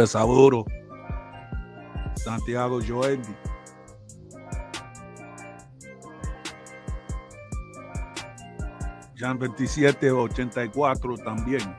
Saburo, Santiago Joendi, Jean 2784 también.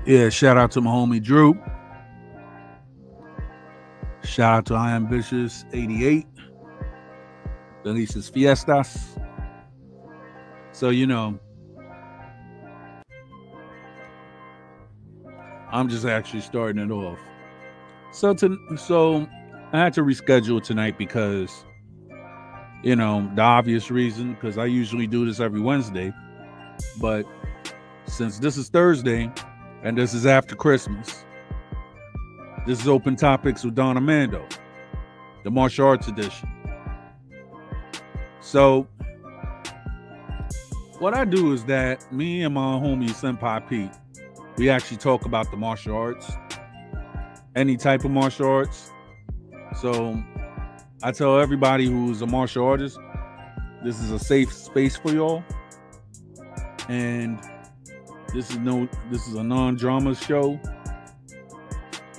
Yeah, shout out to my homie Drew. Shout out to I Ambitious 88. Delicious Fiestas. So, I'm just actually starting it off. So I had to reschedule tonight because, the obvious reason, because I usually do this every Wednesday. But since this is Thursday and this is after Christmas, this is Open Topics with Don Armando, the martial arts edition. So what I do is that me and my homie Senpai Pete, we actually talk about the martial arts, any type of martial arts. So I tell everybody who's a martial artist, this is a safe space for y'all. And this is a non-drama show.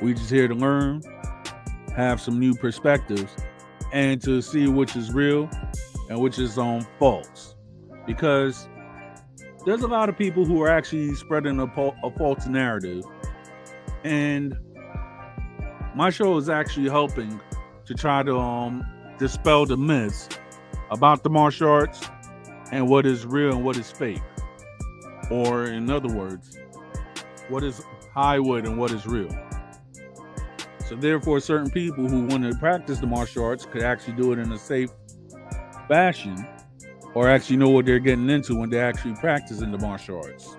We just here to learn, have some new perspectives, and to see which is real and which is false. Because there's a lot of people who are actually spreading a false narrative. And my show is actually helping to try to dispel the myths about the martial arts and what is real and what is fake. Or in other words, what is Hollywood and what is real. So therefore, certain people who want to practice the martial arts could actually do it in a safe fashion, or actually know what they're getting into when they're actually practicing the martial arts.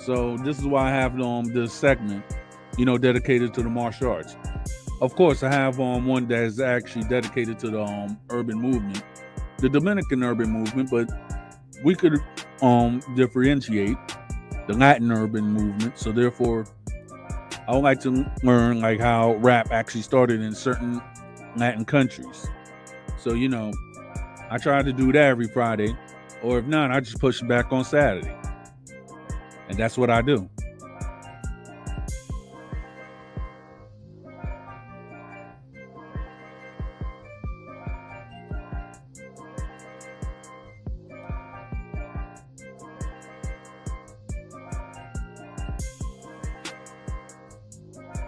So this is why I have this segment, dedicated to the martial arts. Of course, I have one that is actually dedicated to the urban movement, the Dominican urban movement, but we could differentiate the Latin urban movement. So therefore, I would like to learn how rap actually started in certain Latin countries. So, I try to do that every Friday, or if not, I just push it back on Saturday. And that's what I do.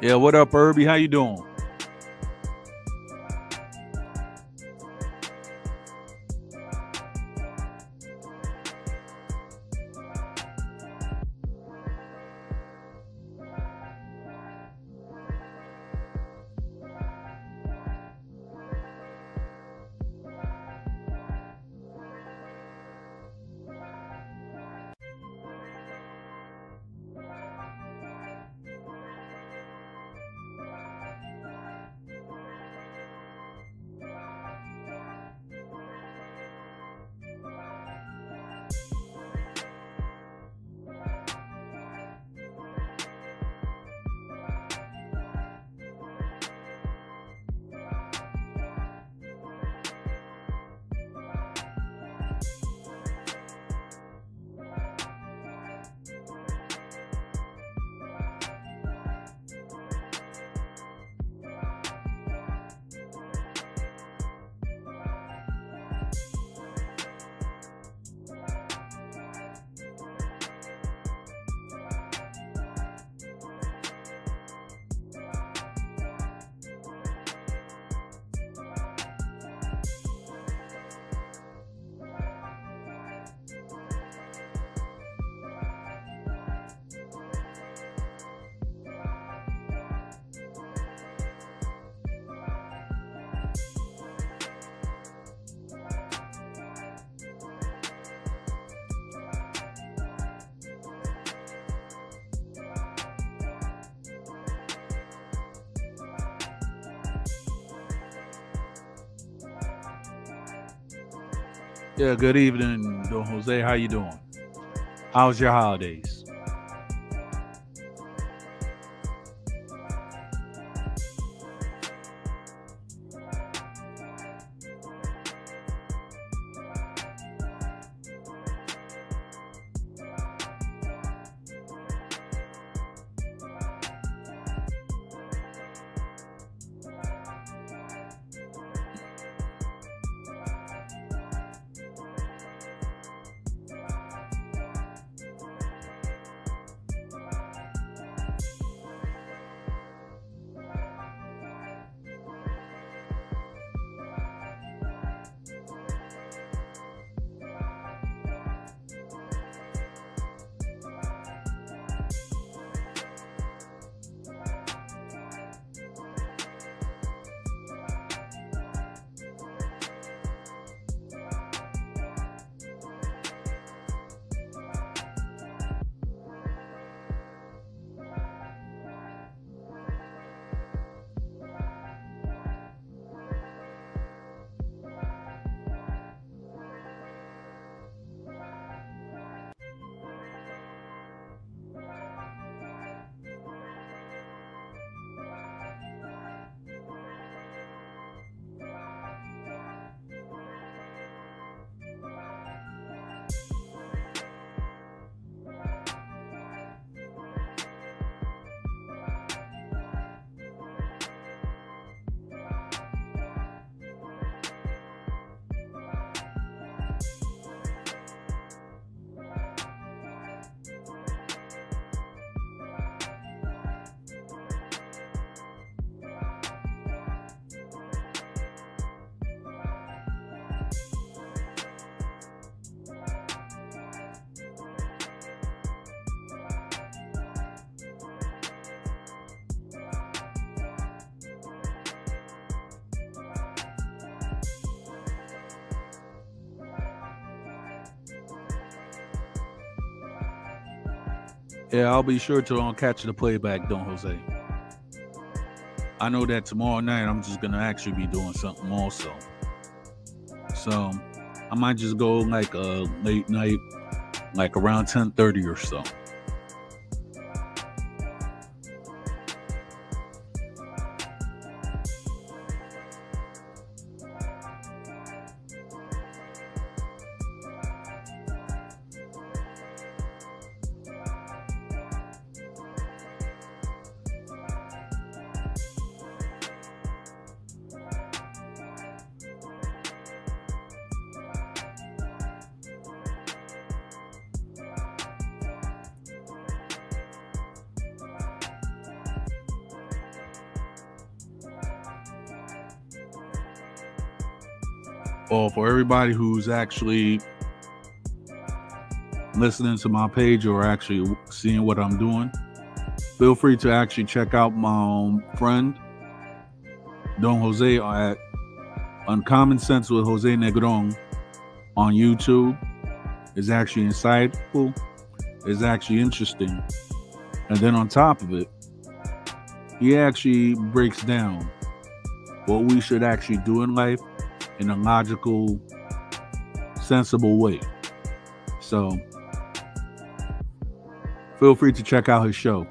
Yeah, what up, Herbie? How you doing? Yeah, good evening, Don Jose. How you doing? How's your holidays? Yeah, I'll be sure to catch the playback, Don Jose. I know that tomorrow night I'm just gonna actually be doing something also. So I might just go like a late night, like around 10:30 or so. Or for everybody who's actually listening to my page or actually seeing what I'm doing, feel free to actually check out my friend Don Jose at Uncommon Sense with Jose Negron on YouTube. It's actually insightful. It's actually interesting. And then on top of it, he actually breaks down what we should actually do in life in a logical, sensible way. So feel free to check out his show.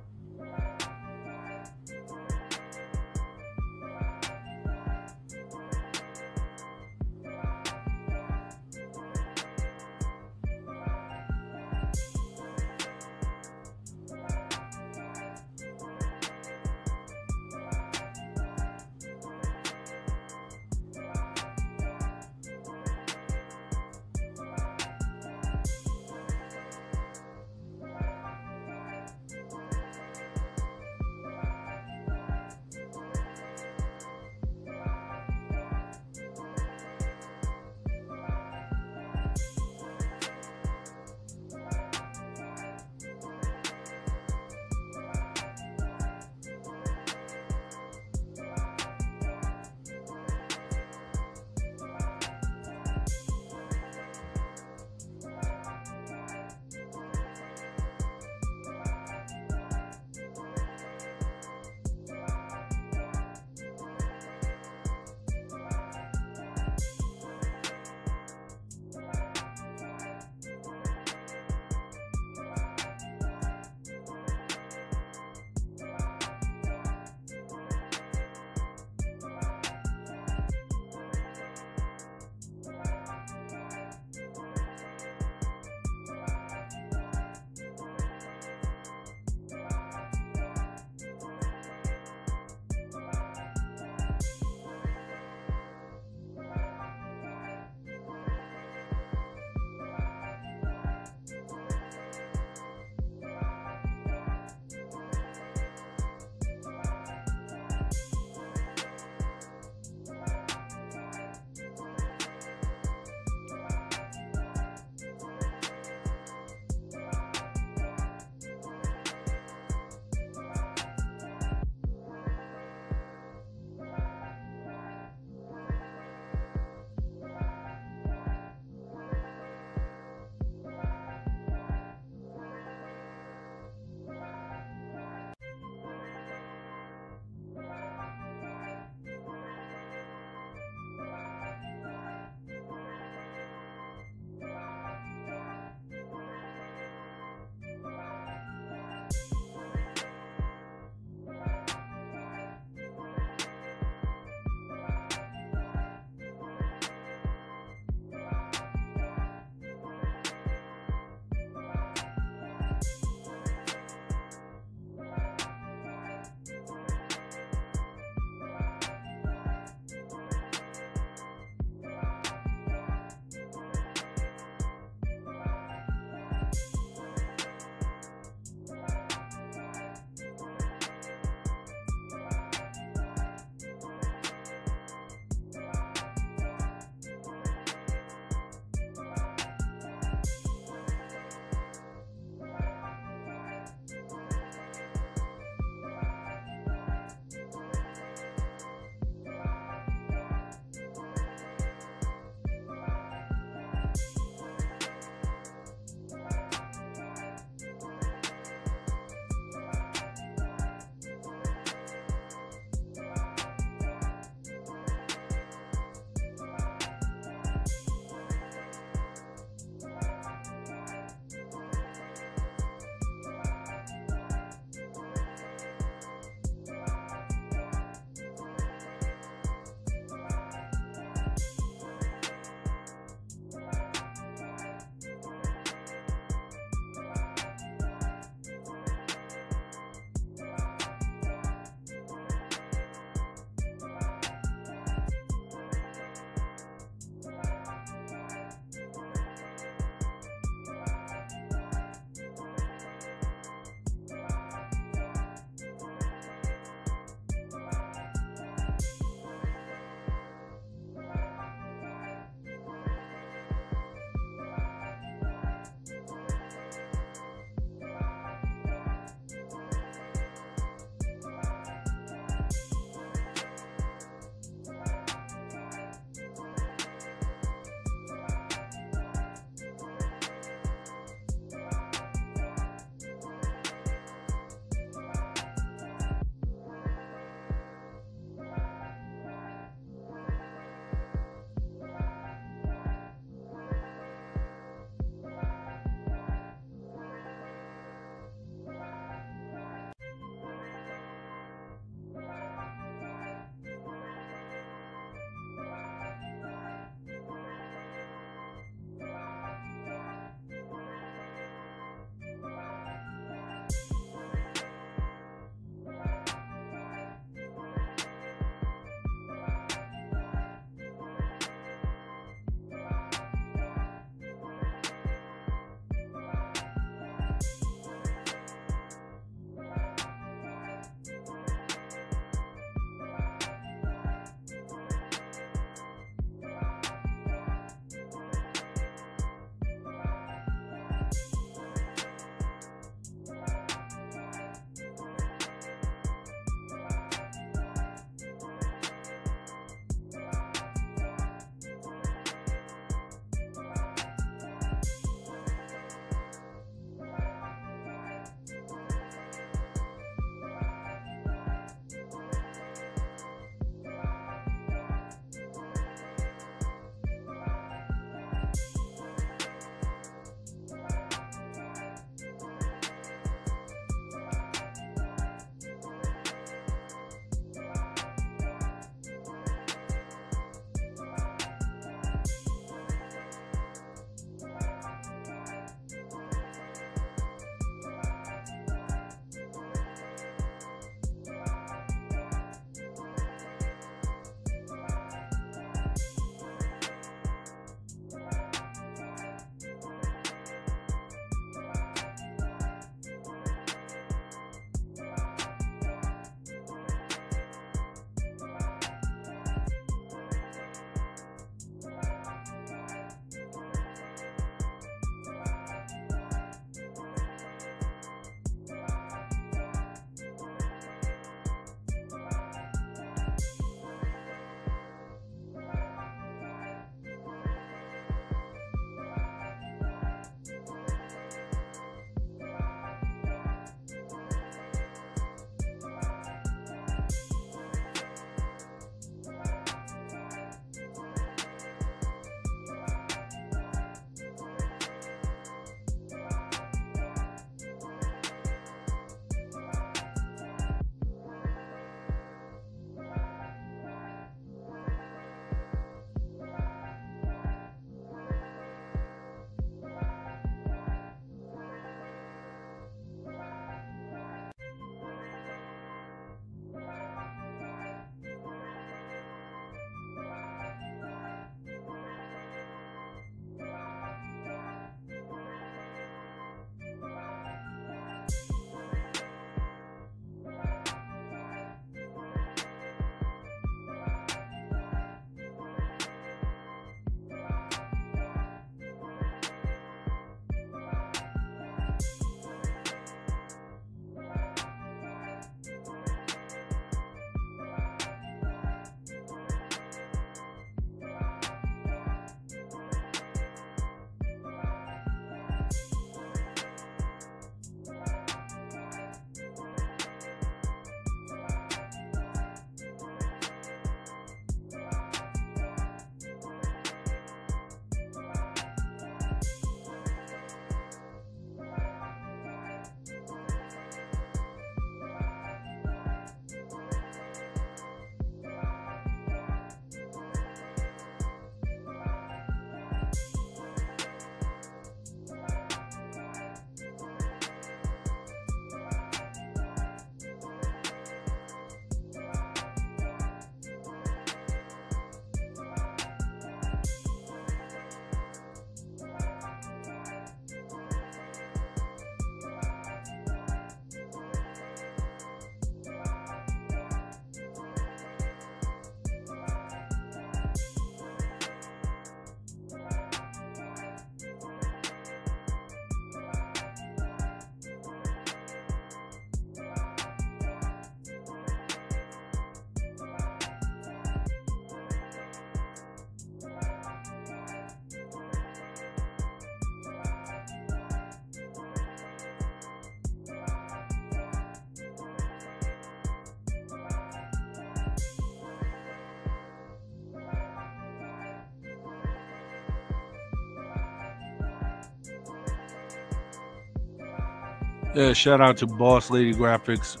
Yeah, shout out to Boss Lady Graphics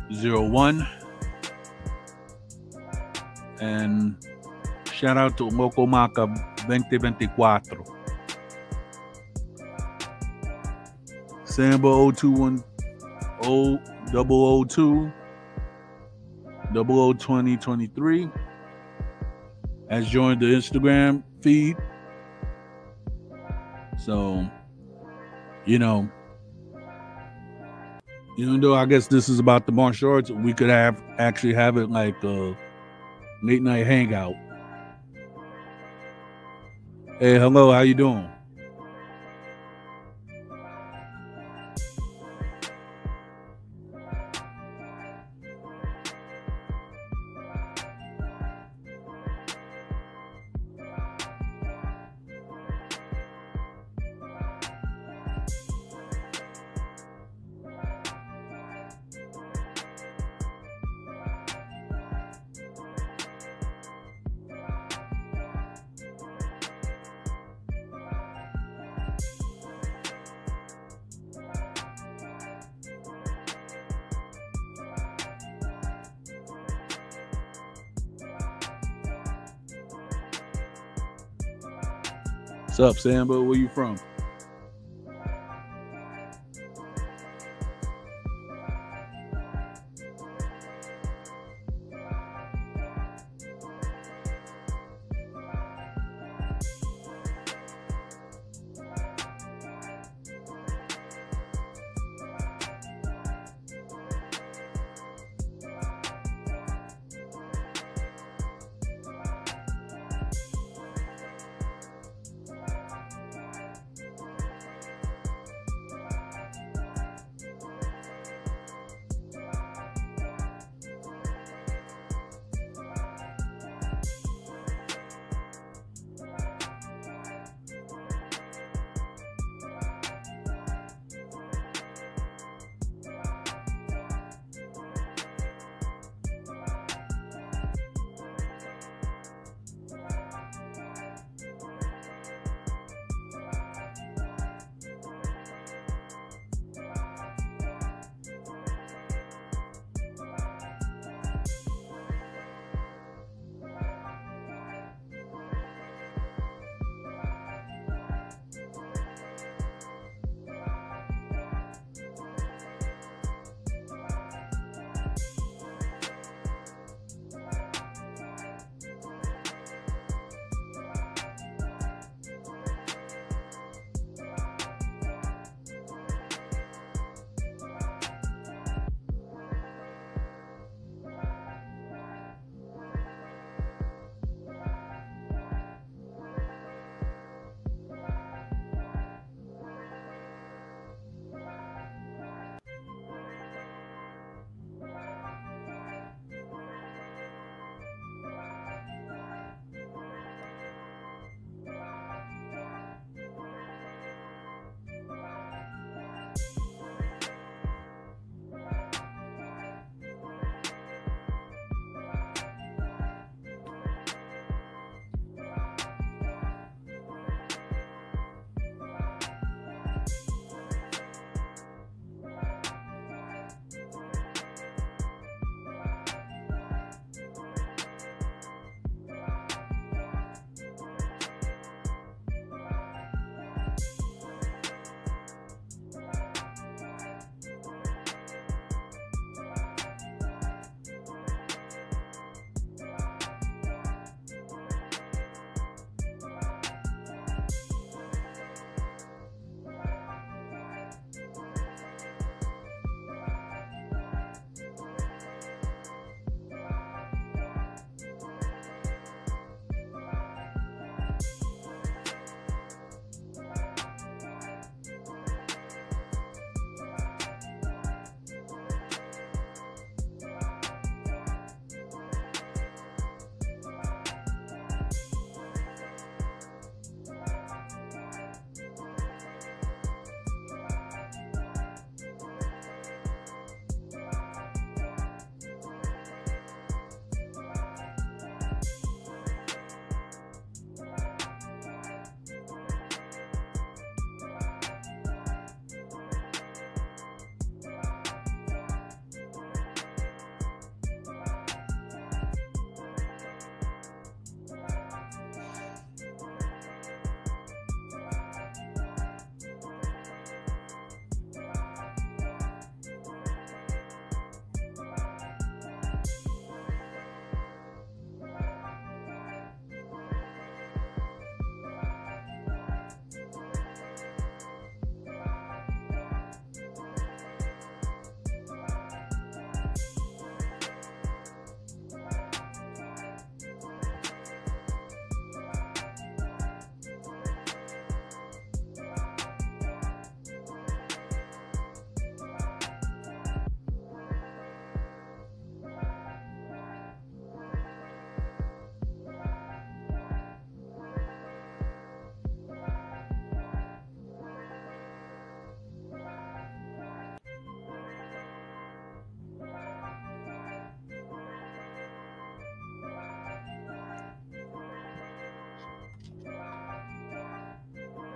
01 and shout out to Mocomaca 2024. Samba 021 0002 002023 has joined the Instagram feed. So, you know, even though I guess this is about the martial arts, we could actually have it like a late night hangout. Hey, hello, how you doing? What's up, Samba? Where you from?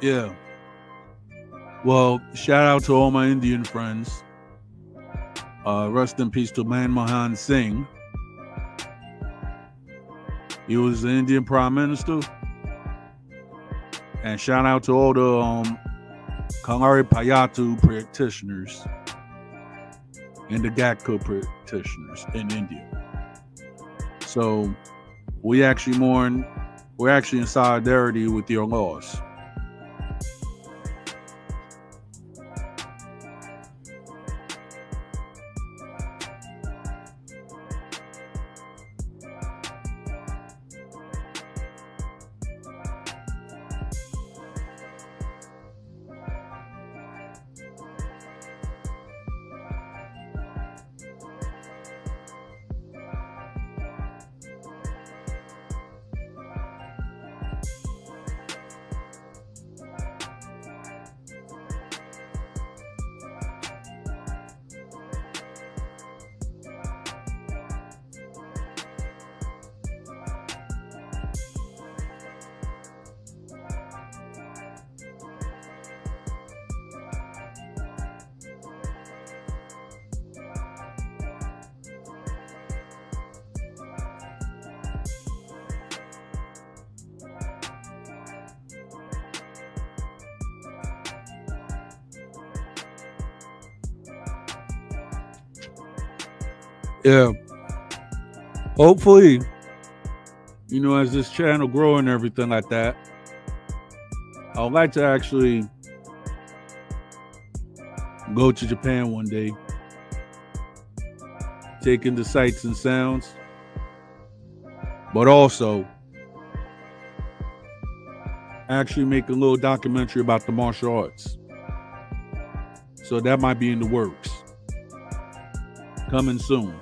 Yeah. Well, shout out to all my Indian friends. Rest in peace to Manmohan Singh. He was the Indian Prime Minister. And shout out to all the Kalari Payatu practitioners and the Gakko practitioners in India. So we actually mourn, we're actually in solidarity with your loss. Yeah. Hopefully, as this channel grow and everything like that, I would like to actually go to Japan one day, take in the sights and sounds, but also actually make a little documentary about the martial arts. So that might be in the works. Coming soon.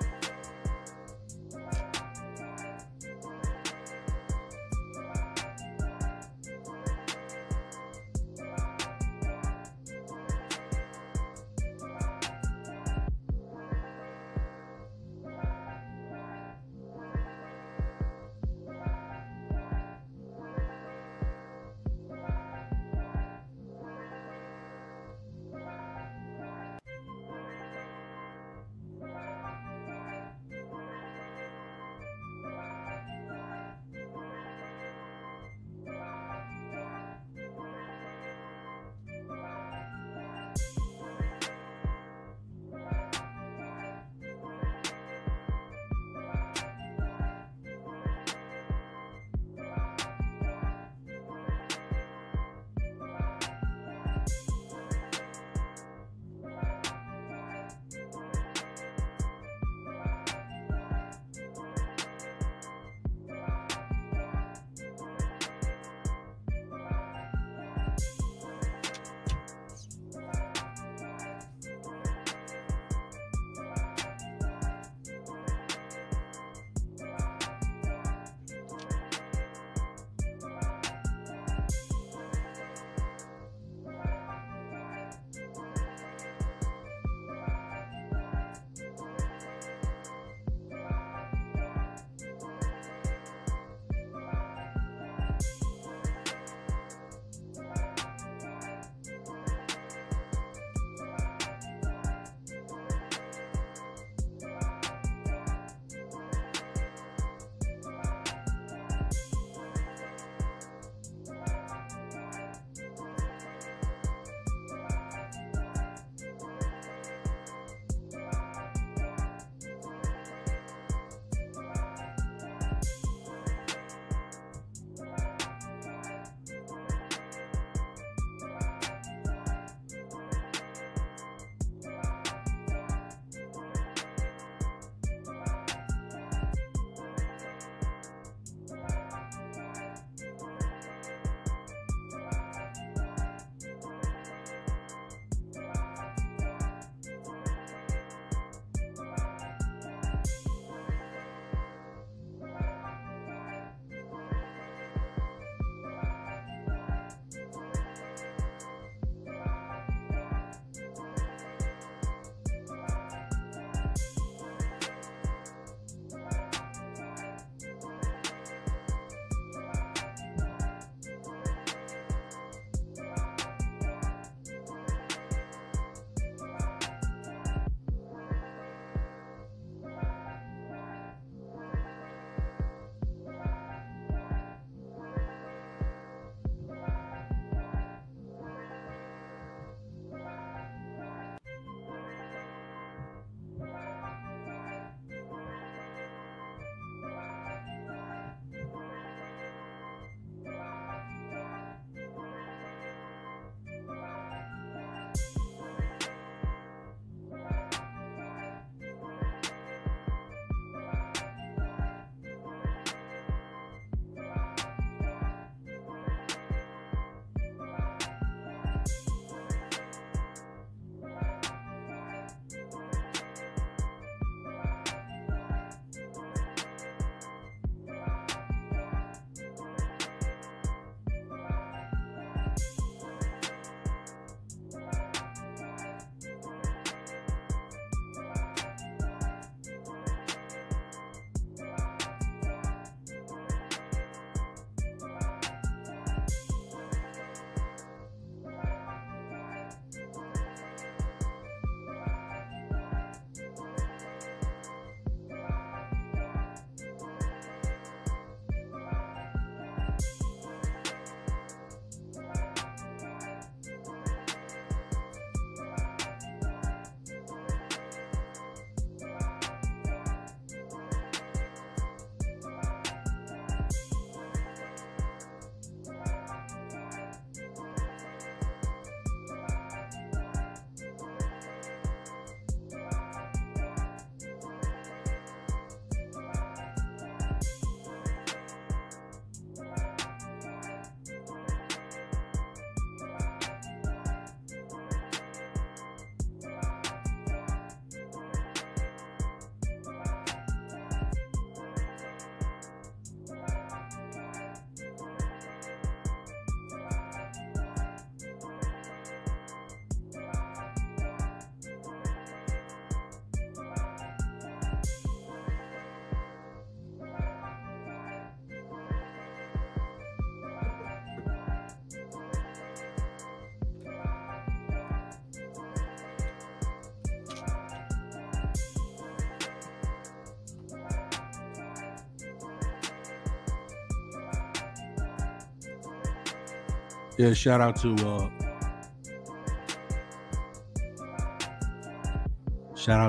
Yeah, shout out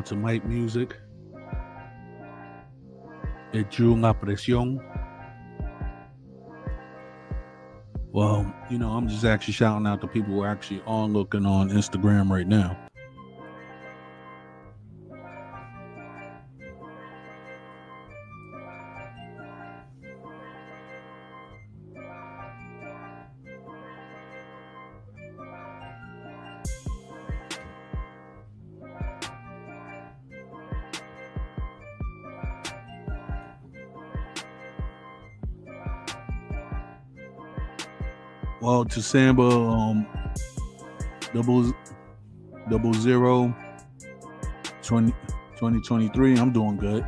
to Mike Music. Hecho una presión. Well, I'm just actually shouting out to people who are actually on looking on Instagram right now. Well, to Samba, double double zero 2023. I'm doing good.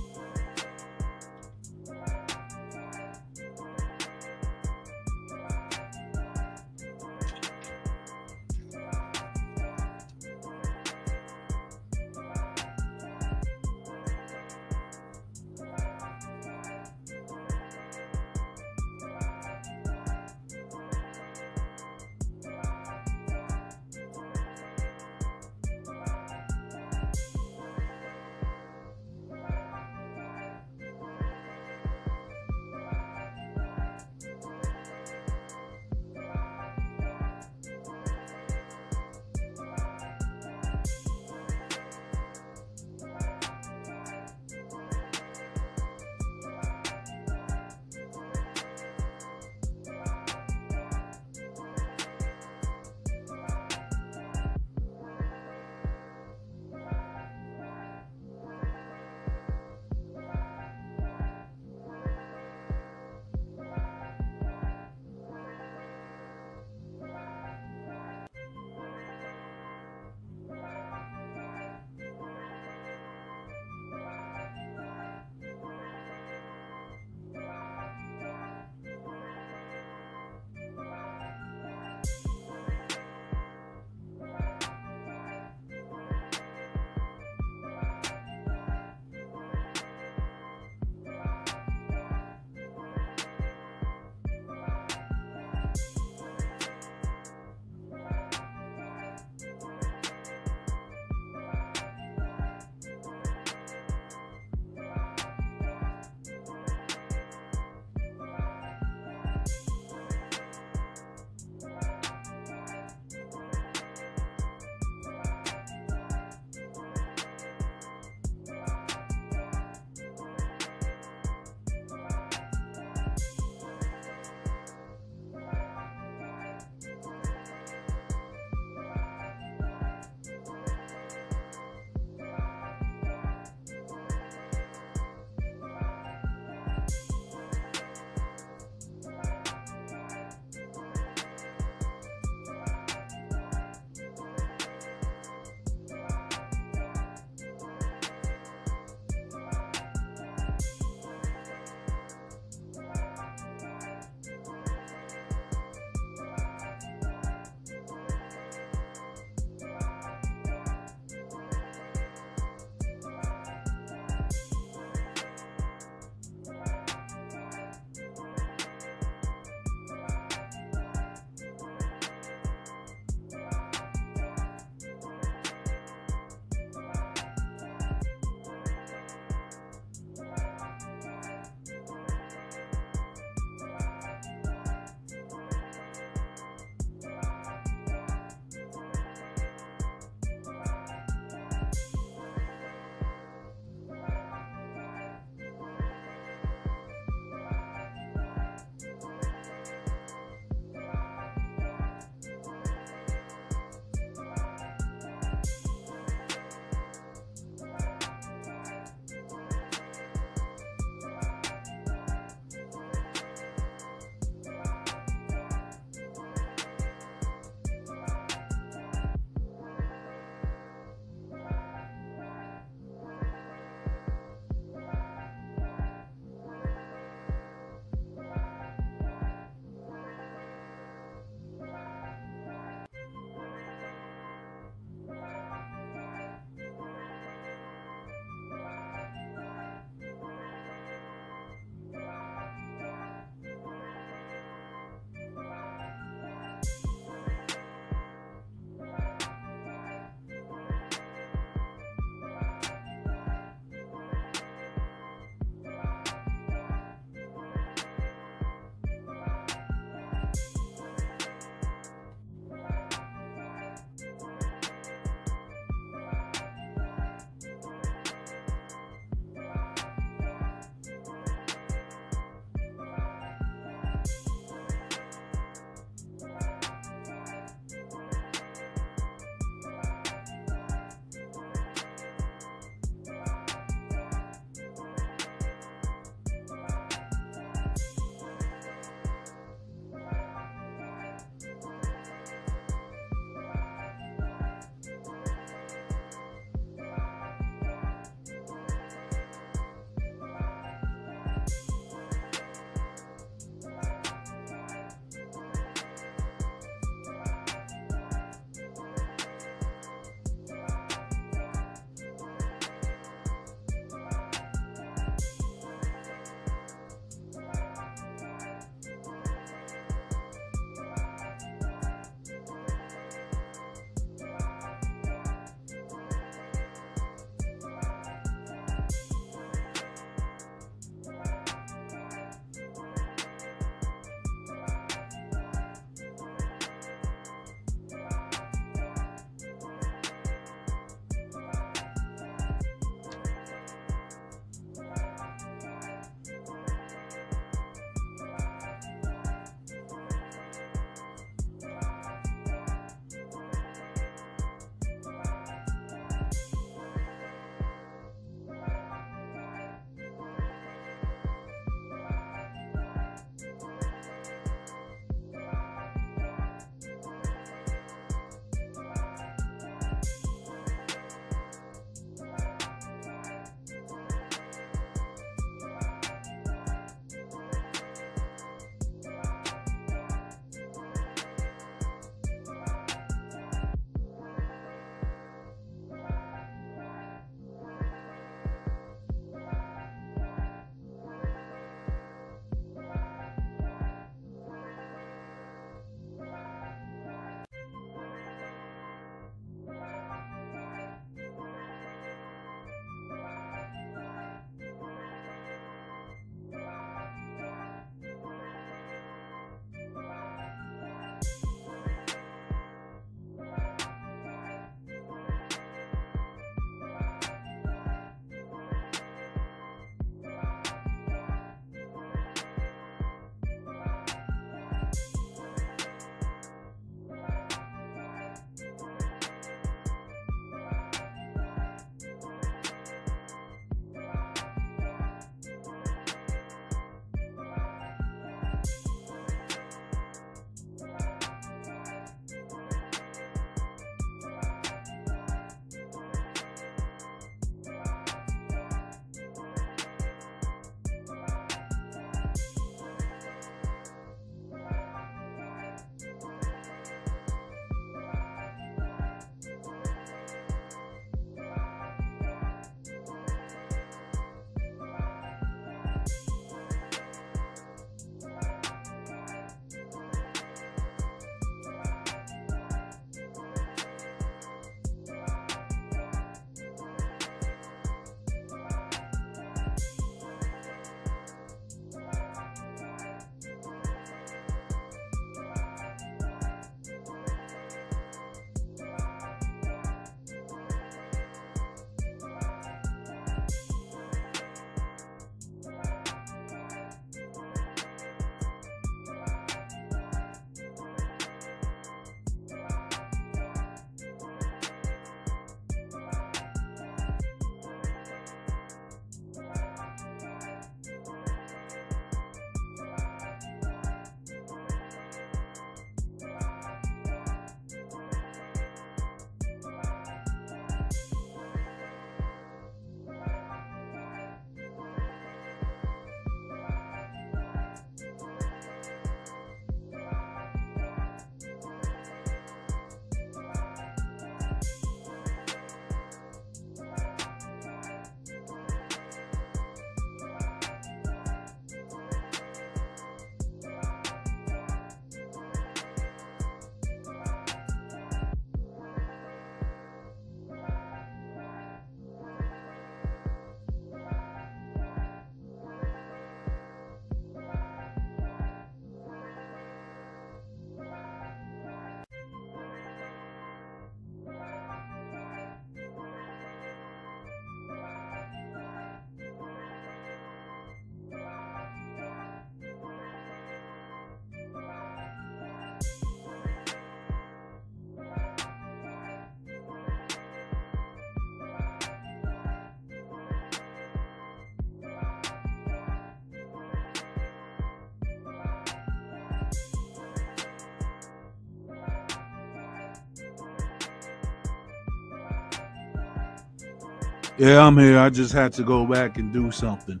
Yeah, I'm here. I just had to go back and do something.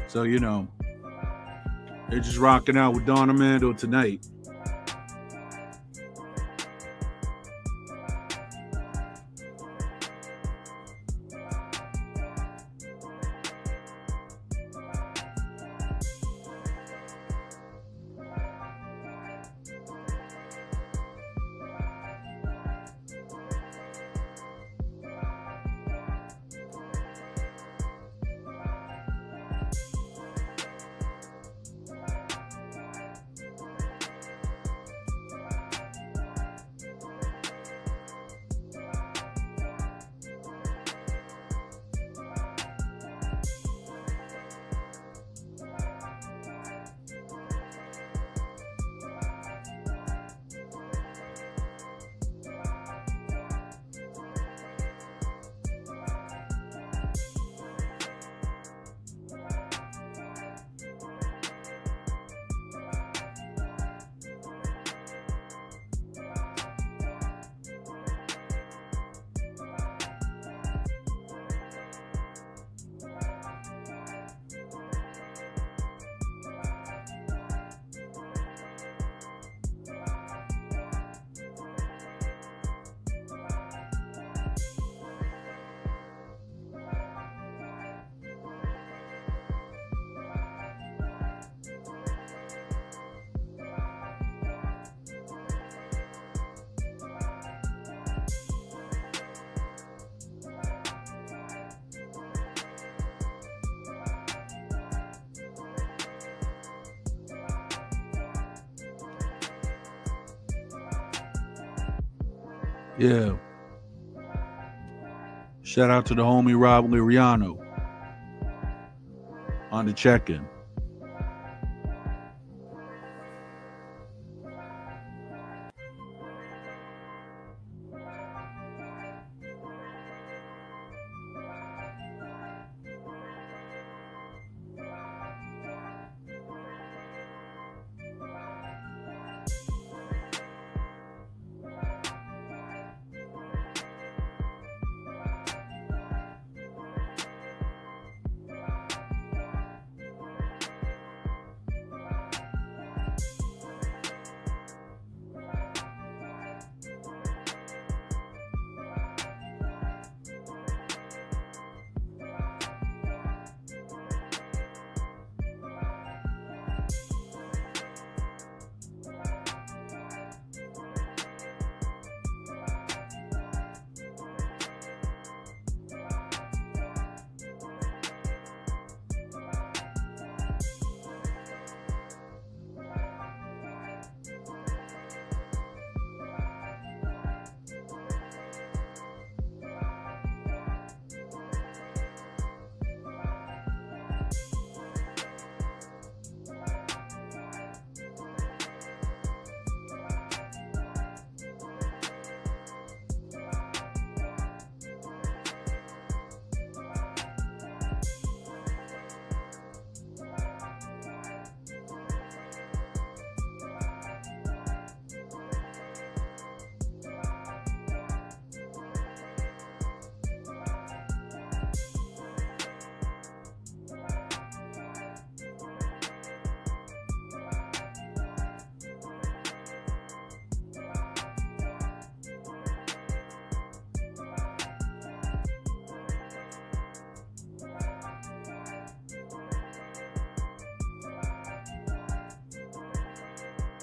So, they're just rocking out with Don Armando tonight. Yeah. Shout out to the homie Rob Liriano on the check-in.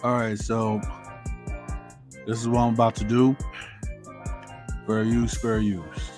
All right, so this is what I'm about to do. Fair use, fair use.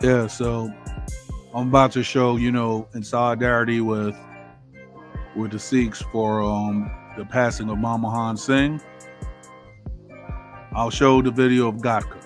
Yeah, so I'm about to show, in solidarity with the Sikhs for the passing of Mama Singh. I'll show the video of Gatka.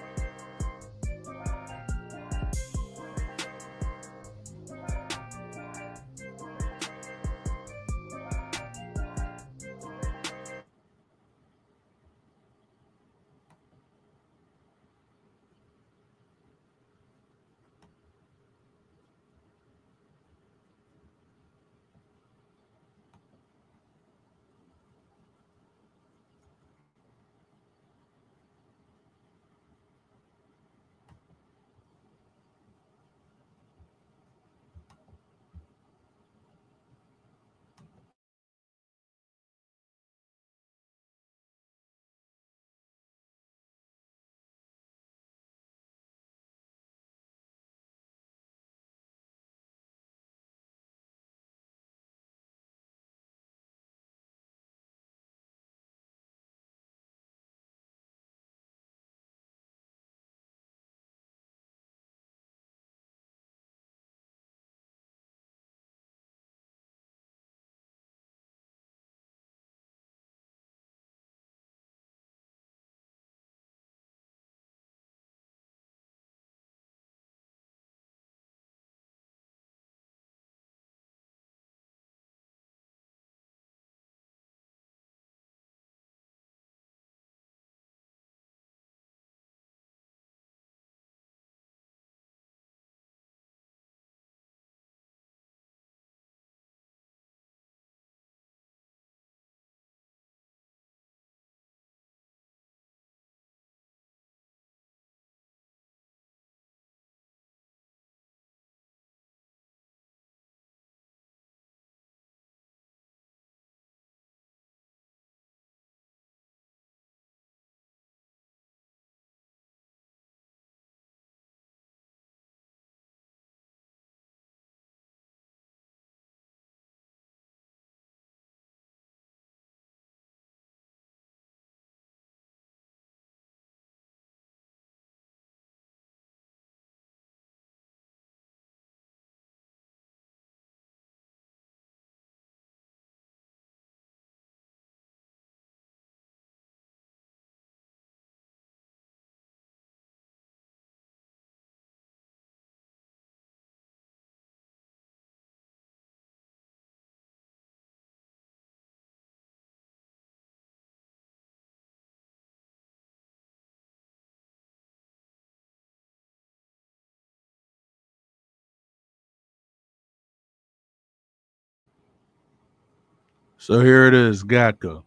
So here it is, Gatka.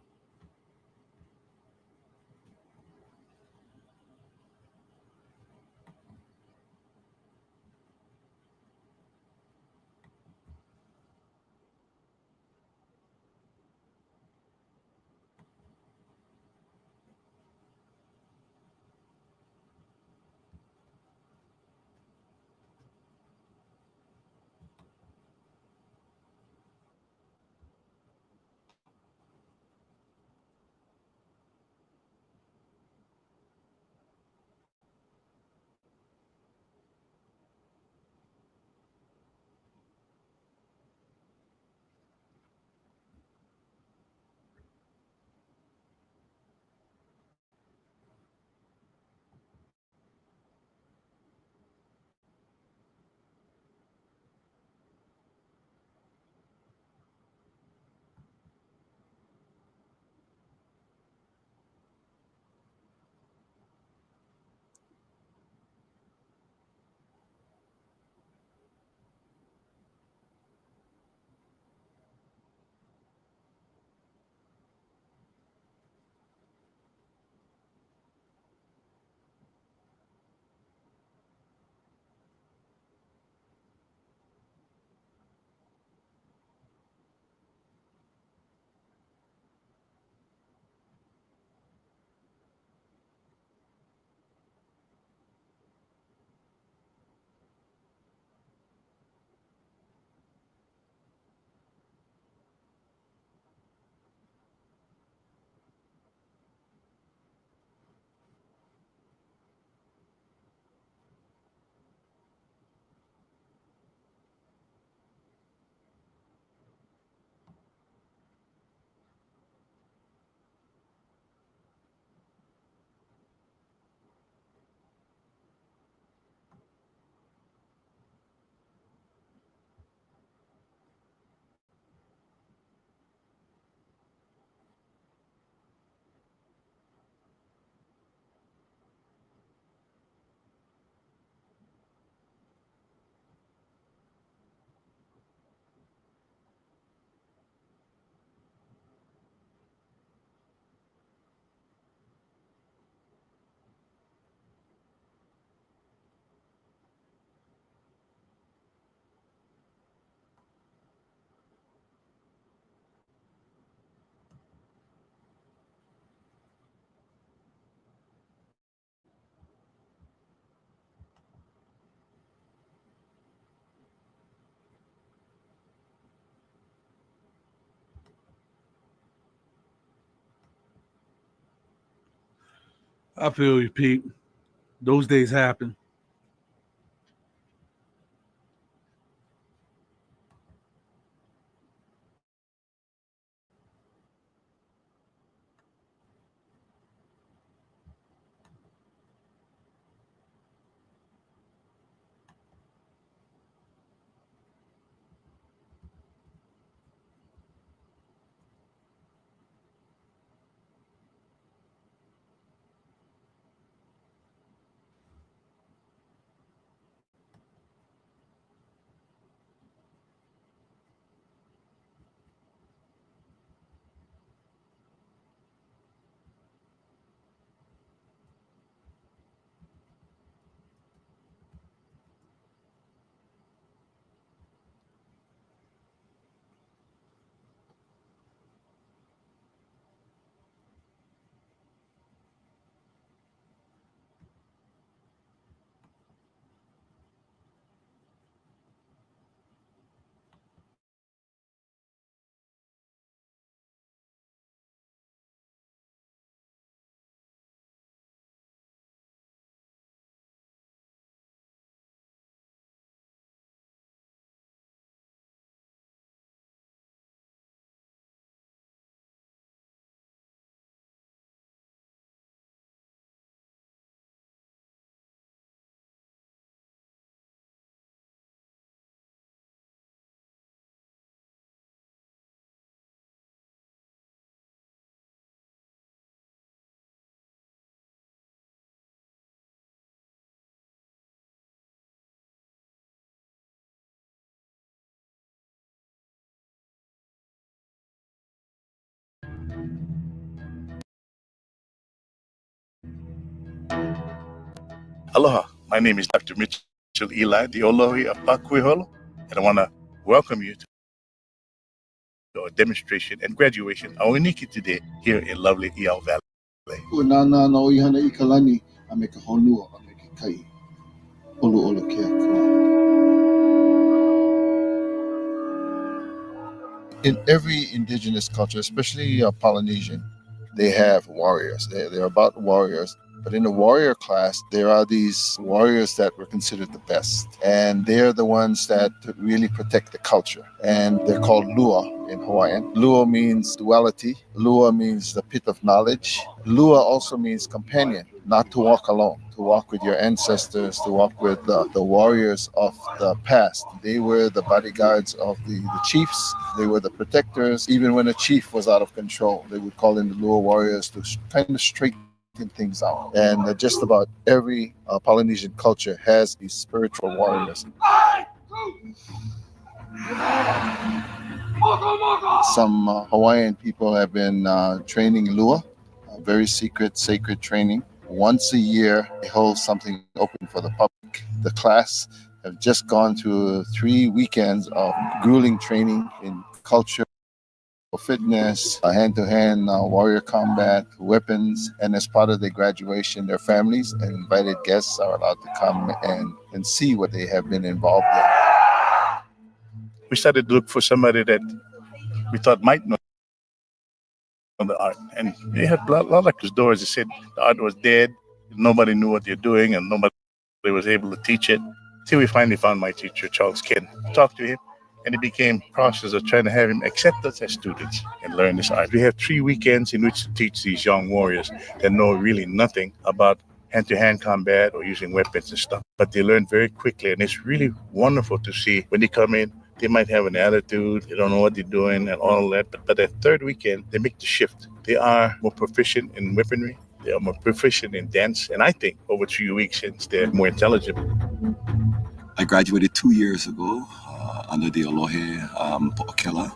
I feel you, Pete. Those days happen. Aloha, my name is Dr. Mitchell Eli, the Olohi of Pakuiholo, and I want to welcome you to our demonstration and graduation of Awaniki today here in lovely Iao Valley. Unana no ihana ikalani a me ka honua a me ke kai. Olo olo ke akua. In every indigenous culture, especially Polynesian, they have warriors. They're about warriors. But in the warrior class, there are these warriors that were considered the best. And they're the ones that really protect the culture. And they're called Lua in Hawaiian. Lua means duality. Lua means the pit of knowledge. Lua also means companion, not to walk alone, to walk with your ancestors, to walk with the warriors of the past. They were the bodyguards of the chiefs. They were the protectors. Even when a chief was out of control, they would call in the Lua warriors to kind of straighten things out. And just about every Polynesian culture has these spiritual warriors. Some Hawaiian people have been training Lua, very secret, sacred training. Once a year, they hold something open for the public. The class have just gone through 3 weekends of grueling training in culture, fitness, hand-to-hand warrior combat, weapons, and as part of their graduation, their families and invited guests are allowed to come and see what they have been involved in. We started to look for somebody that we thought might know the art. And they had a lot of closed doors. They said the art was dead, nobody knew what they're doing, and nobody was able to teach it. Till we finally found my teacher, Charles Ken. Talked to him, and it became a process of trying to have him accept us as students and learn this art. We have 3 weekends in which to teach these young warriors that know really nothing about hand-to-hand combat or using weapons and stuff. But they learn very quickly, and it's really wonderful to see when they come in. They might have an attitude, they don't know what they're doing and all that. But that third weekend, they make the shift. They are more proficient in weaponry. They are more proficient in dance. And I think over 3 weeks, since they're more intelligent. I graduated 2 years ago under the Alohe Po'okela,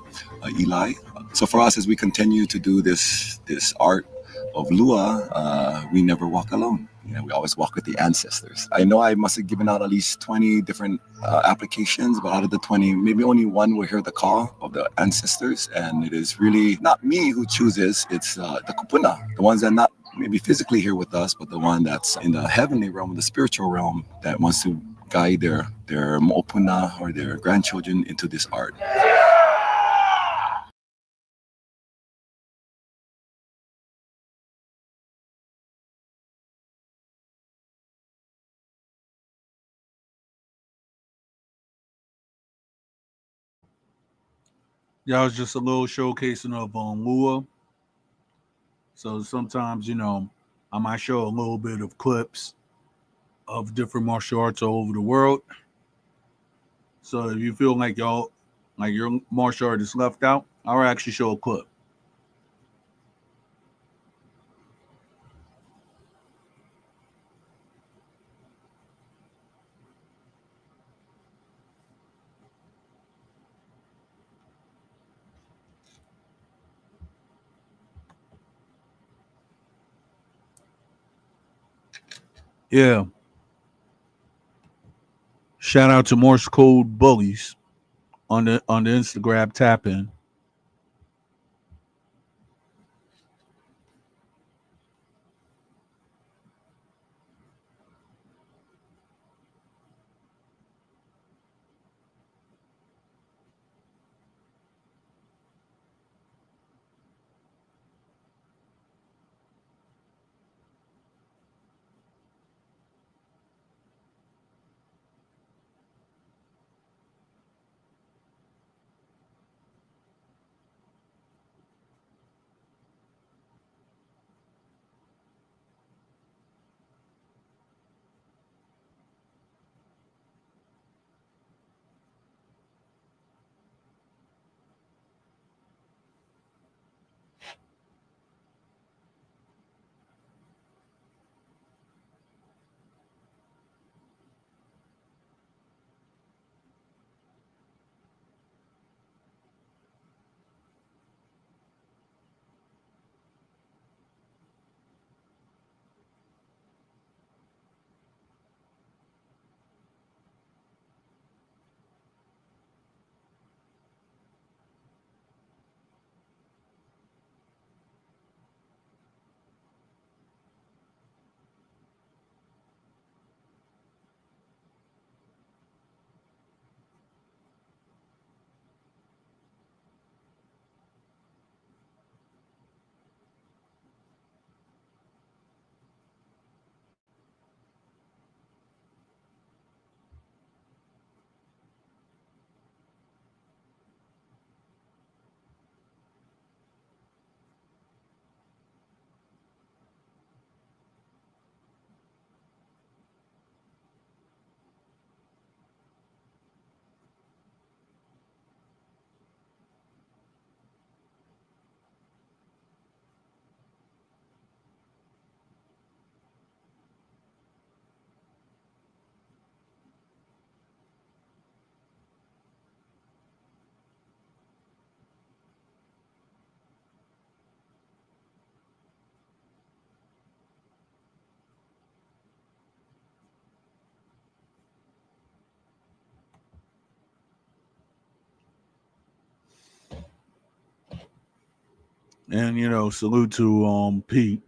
Eli. So for us, as we continue to do this art of Lua, we never walk alone. You know, we always walk with the ancestors. I know I must have given out at least 20 different applications, but out of the 20, maybe only one will hear the call of the ancestors. And it is really not me who chooses, it's the kupuna, the ones that not maybe physically here with us, but the one that's in the heavenly realm, the spiritual realm, that wants to guide their mo'opuna or their grandchildren into this art. That was just a little showcasing of Lua. So sometimes, I might show a little bit of clips of different martial arts all over the world. So if you feel like your martial art is left out, I'll actually show a clip. Yeah. Shout out to Morse Code Bullies on the Instagram tap in. And salute to Pete.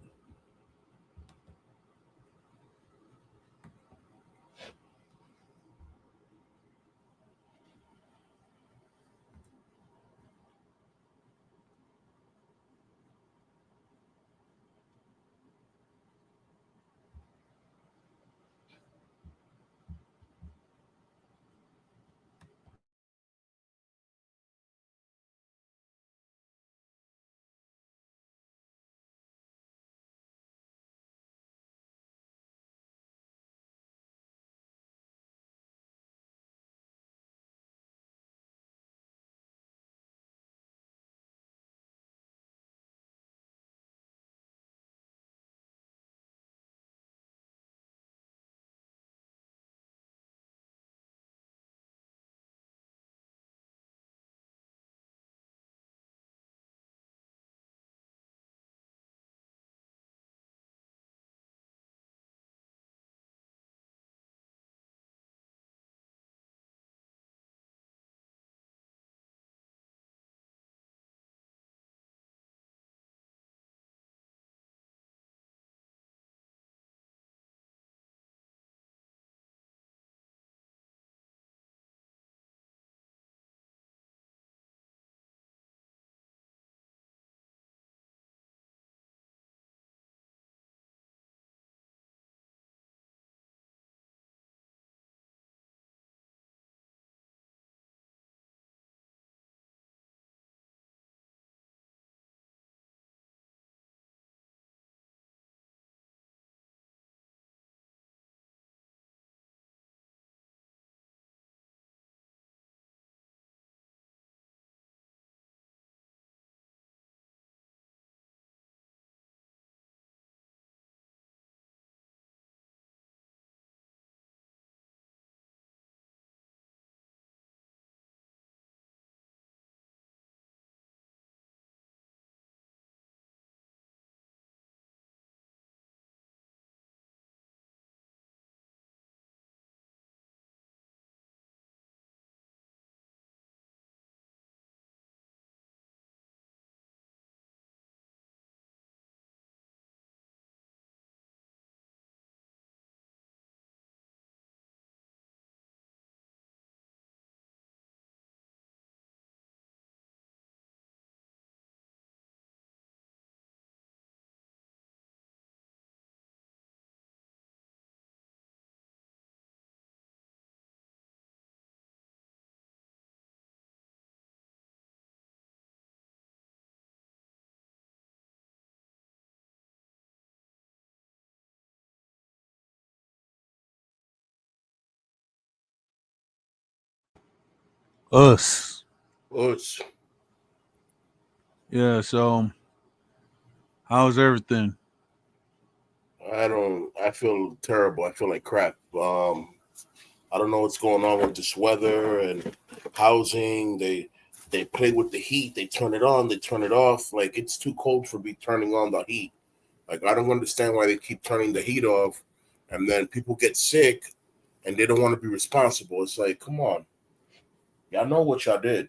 Us. Us. Yeah. So, how's everything? I feel terrible. I feel like crap. I don't know what's going on with this weather and housing. They play with the heat. They turn it on. They turn it off. Like it's too cold for me turning on the heat. Like I don't understand why they keep turning the heat off, and then people get sick, and they don't want to be responsible. It's like, come on, y'all know what y'all did.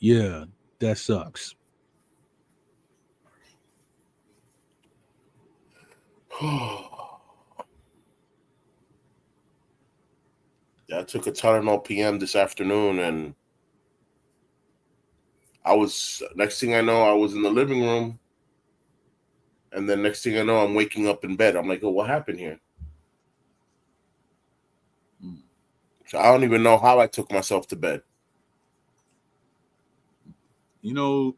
Yeah, that sucks. I took a Tylenol PM this afternoon, and I was next thing I know, I was in the living room, and then next thing I know, I'm waking up in bed. I'm like, oh, what happened here? So I don't even know how I took myself to bed. You know,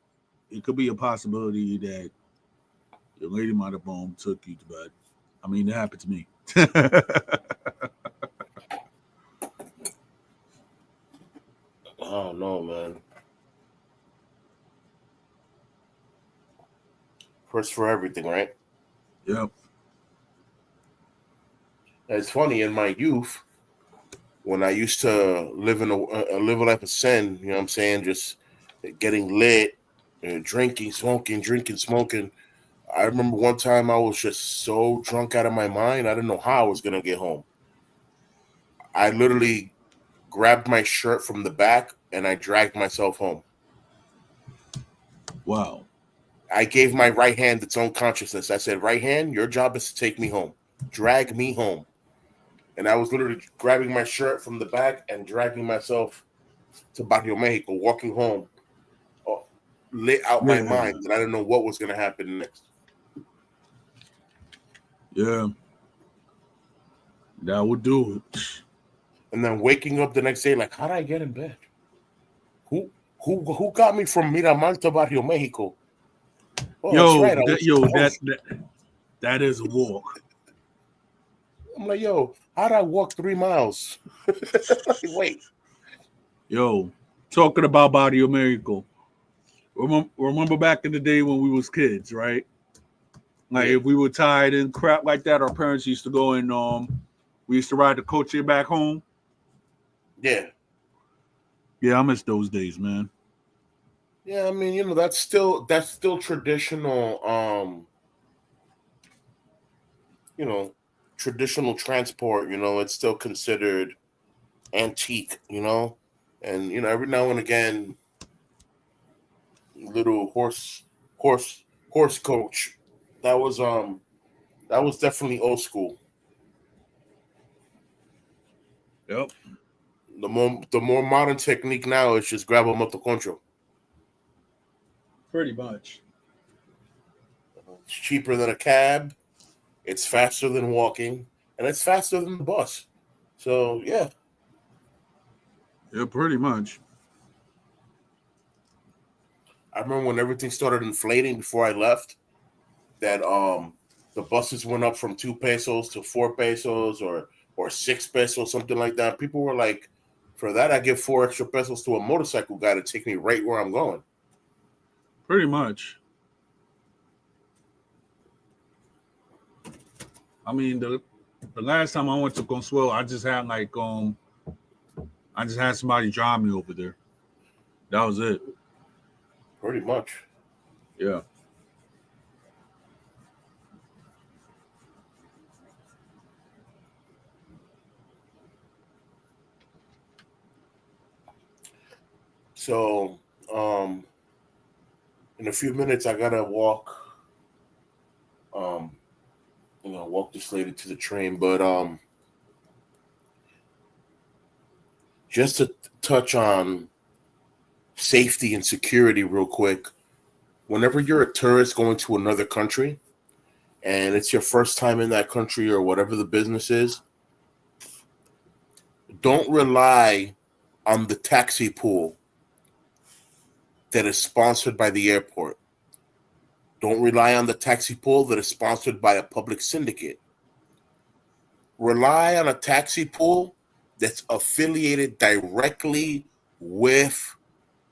it could be a possibility that your lady might have took you to bed. I mean, it happened to me. I don't know, man. First for everything, right? Yep. It's funny, in my youth, when I used to live a life of sin, you know what I'm saying, just getting lit, drinking, smoking. I remember one time I was just so drunk out of my mind, I didn't know how I was gonna get home. I literally grabbed my shirt from the back and I dragged myself home. Wow. I gave my right hand its own consciousness. I said, right hand, your job is to take me home. Drag me home. And I was literally grabbing my shirt from the back and dragging myself to Barrio Mexico, walking home, lit out my Yeah. mind that I didn't know what was going to happen next. Yeah. That would do it. And then waking up the next day, like, how did I get in bed? Who got me from Miramar to Barrio Mexico? Oh, that's right. That is a walk. I'm like, yo, how did I walk 3 miles? Wait. Yo, talking about Barrio Miracle. Remember back in the day when we was kids, right? Like Yeah. if we were tired and crap like that, our parents used to go and we used to ride the coach back home. Yeah. Yeah, I miss those days, man. Yeah, I mean, that's still traditional, you know, traditional transport, it's still considered antique, and every now and again, little horse horse coach. That was definitely old school. Yep. The more modern technique now is just grab a motoconcho. Pretty much. It's cheaper than a cab. It's faster than walking, and it's faster than the bus. So yeah, Yeah, pretty much. I remember when everything started inflating before I left. That the buses went up from 2 pesos to 4 pesos or 6 pesos, something like that. People were like, for that I give 4 extra pesos to a motorcycle guy to take me right where I'm going. Pretty much. I mean, the last time I went to Consuelo, I just had somebody drive me over there. That was it. Pretty much. Yeah. So in a few minutes I gotta um walk this lady to the train. But just to touch on safety and security real quick. Whenever you're a tourist going to another country and it's your first time in that country or whatever the business is, don't rely on the taxi pool that is sponsored by the airport. Don't rely on the taxi pool that is sponsored by a public syndicate. Rely on a taxi pool that's affiliated directly with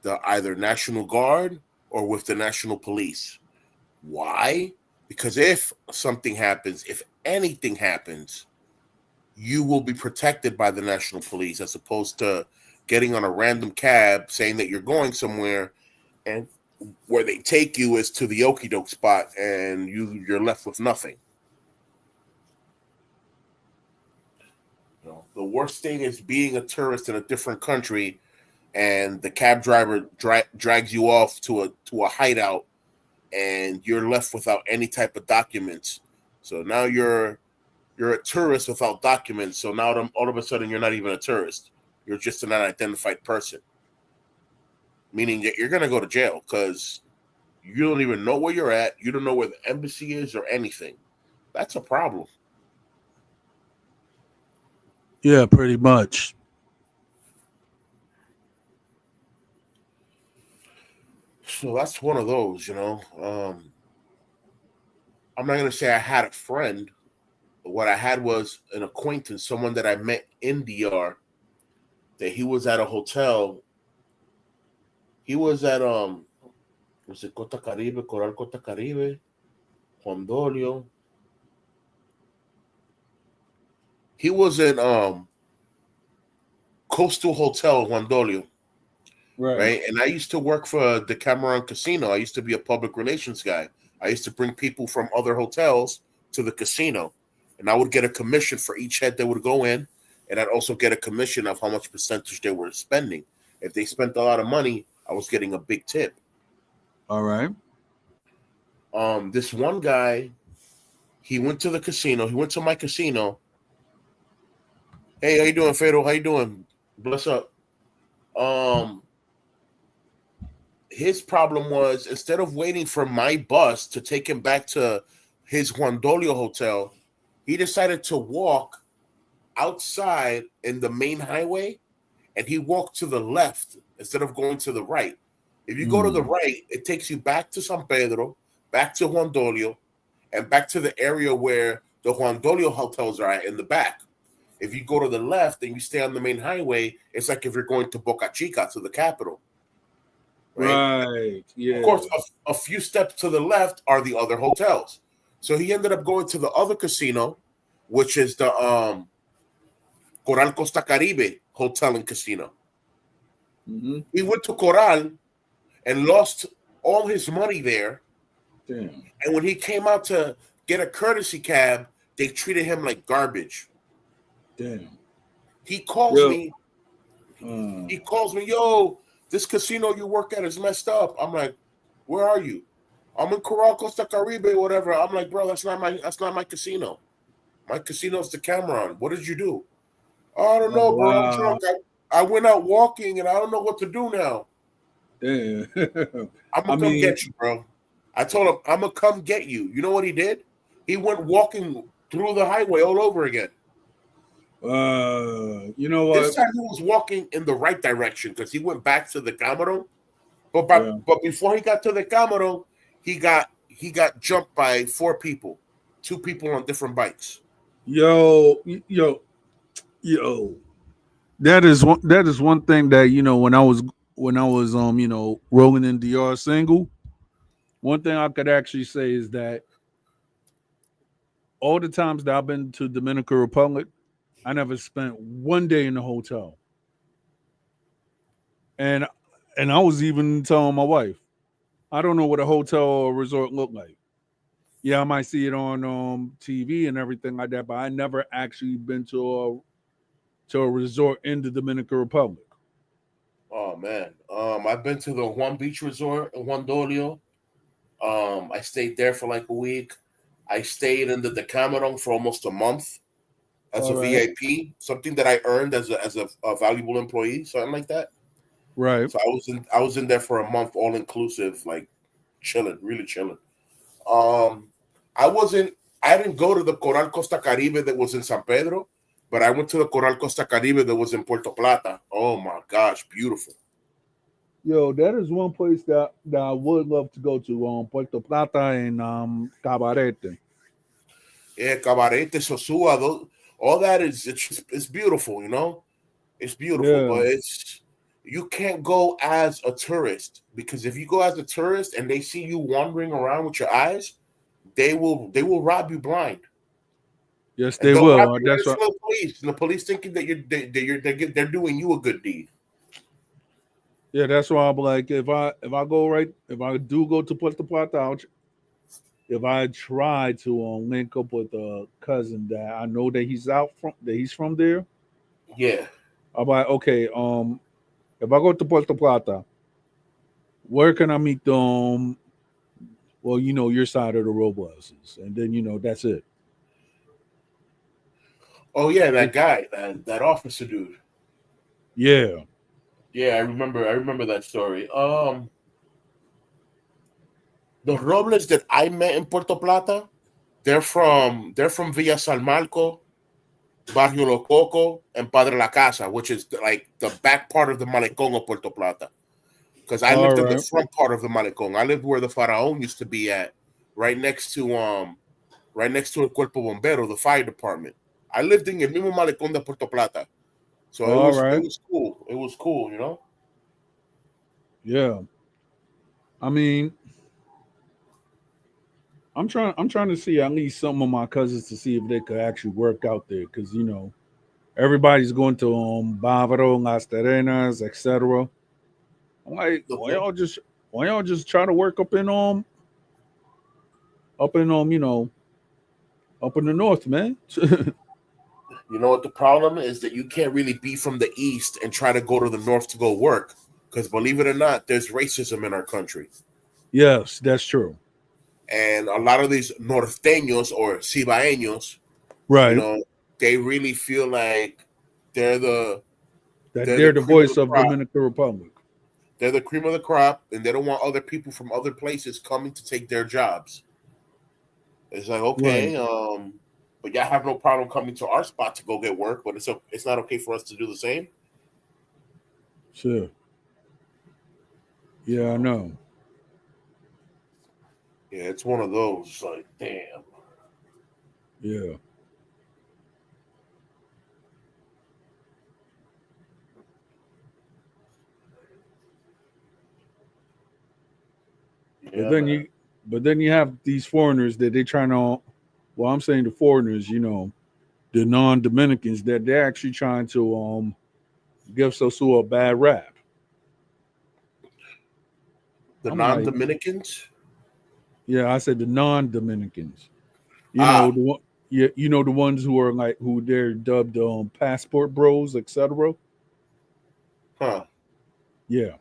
the either National Guard or with the National Police. Why? Because if something happens, if anything happens, you will be protected by the National Police, as opposed to getting on a random cab saying that you're going somewhere, and where they take you is to the okie doke spot, and you're left with nothing. You know, the worst thing is being a tourist in a different country, and the cab driver drags you off to a hideout, and you're left without any type of documents. So now you're a tourist without documents. So now all of a sudden you're not even a tourist. You're just an unidentified person. Meaning that you're going to go to jail because you don't even know where you're at. You don't know where the embassy is or anything. That's a problem. Yeah, pretty much. So that's one of those, you know. I'm not going to say I had a friend. What I had was an acquaintance, someone that I met in DR, that he was at a hotel. He was at was it Costa Caribe, Coral Costa Caribe, Hondolio. He was in Coastal Hotel Hondolio, right? And I used to work for the Cameron Casino. I used to be a public relations guy. I used to bring people from other hotels to the casino, and I would get a commission for each head that would go in, and I'd also get a commission of how much percentage they were spending. If they spent a lot of money, I was getting a big tip. All right. This one guy, he went to the casino. He went to my casino. Hey, how you doing, Fero? How you doing? Bless up. His problem was, instead of waiting for my bus to take him back to his Juandolio hotel, he decided to walk outside in the main highway, and he walked to the left instead of going to the right. If you go to the right, it takes you back to San Pedro, back to Juandolio, and back to the area where the Juandolio hotels are at in the back. If you go to the left and you stay on the main highway, it's like if you're going to Boca Chica, to the capital. Right. Yeah. Of course, a few steps to the left are the other hotels. So he ended up going to the other casino, which is the Coral Costa Caribe Hotel and Casino. Mm-hmm. He went to Coral and lost all his money there. Damn. And when he came out to get a courtesy cab, they treated him like garbage. Damn. He calls me. He calls me, yo, this casino you work at is messed up. I'm like, where are you? I'm in Coral Costa Caribe, whatever. I'm like, bro, that's not my casino. My casino's the Cameron. What did you do? Oh, I don't know, bro. I'm drunk. I went out walking and I don't know what to do now. Damn. I'm gonna come get you, bro. I told him I'm gonna come get you. You know what he did? He went walking through the highway all over again. You know what? This time he was walking in the right direction because he went back to the Cameron. But before he got to the Cameron, he got jumped by 4 people, 2 people on different bikes. Yo. That is one thing that, you know, when I was you know, rolling in DR single, one thing I could actually say is that all the times that I've been to Dominican Republic, I never spent one day in the hotel. And I was even telling my wife, I don't know what a hotel or resort look like. Yeah, I might see it on TV and everything like that, but I never actually been to a resort in the Dominican Republic. Oh man, I've been to the Juan Beach Resort in Juandolio. I stayed there for like a week. I stayed in the Decameron for almost a month as a VIP, something that I earned as a valuable employee, something like that. Right. So I was in there for a month, all inclusive, like chilling, really chilling. I didn't go to the Coral Costa Caribe that was in San Pedro, but I went to the Coral Costa Caribe that was in Puerto Plata. Oh my gosh, beautiful. Yo, that is one place that I would love to go to, Puerto Plata and Cabarete. Yeah, Cabarete, Sosúa, all that it's beautiful, you know. It's beautiful, Yeah. but you can't go as a tourist, because if you go as a tourist and they see you wandering around with your eyes, they will rob you blind. Yes, And they they'll rob will. you right in That's front what. of the police, and the police thinking that they're doing you a good deed. Yeah, that's why I'm like, if I do go to Puerto Plata, if I try to link up with a cousin that I know that he's from there, Yeah. I'm like, okay, if I go to Puerto Plata, where can I meet them? Well, your side of the Robles, and then that's it. Oh yeah, It- that guy, that officer dude. yeah. Yeah, I remember that story. The Robles that I met in Puerto Plata, they're from Villa San Marco, Barrio Lococo, and Padre La Casa, which is like the back part of the Malecón of Puerto Plata. Because I All lived in the right. front part of the Malecón. I lived where the Faraón used to be at, right next to El Cuerpo Bombero, the fire department. I lived in el mismo Malecón de Puerto Plata. So it All was it right. was cool. It was cool, you know? Yeah. I mean, I'm trying to see at least some of my cousins to see if they could actually work out there, because everybody's going to Bávaro, Las Terrenas, etc. I'm like, Okay. why y'all just try to work up in up in the north, man. You know what the problem is? That you can't really be from the east and try to go to the north to go work. Because believe it or not, there's racism in our country. Yes, that's true. And a lot of these norteños or cibaeños, you Right. know, they really feel like they're the That they're the they're the cream of voice the of crop. Dominican Republic. They're the cream of the crop, and they don't want other people from other places coming to take their jobs. It's like, Right. okay, but y'all have no problem coming to our spot to go get work, but it's not okay for us to do the same. Sure. Yeah, I So know. yeah, it's one of those. Like, damn. Yeah. But Yeah, then man. you have these foreigners that they trying to, well, I'm saying the foreigners, the non-Dominicans, that they're actually trying to give Sosua a bad rap. The I'm like, non-Dominicans. yeah, I said the non-Dominicans. You know Ah, the one, yeah, the ones who are like who they're dubbed passport bros, etc. huh. Yeah,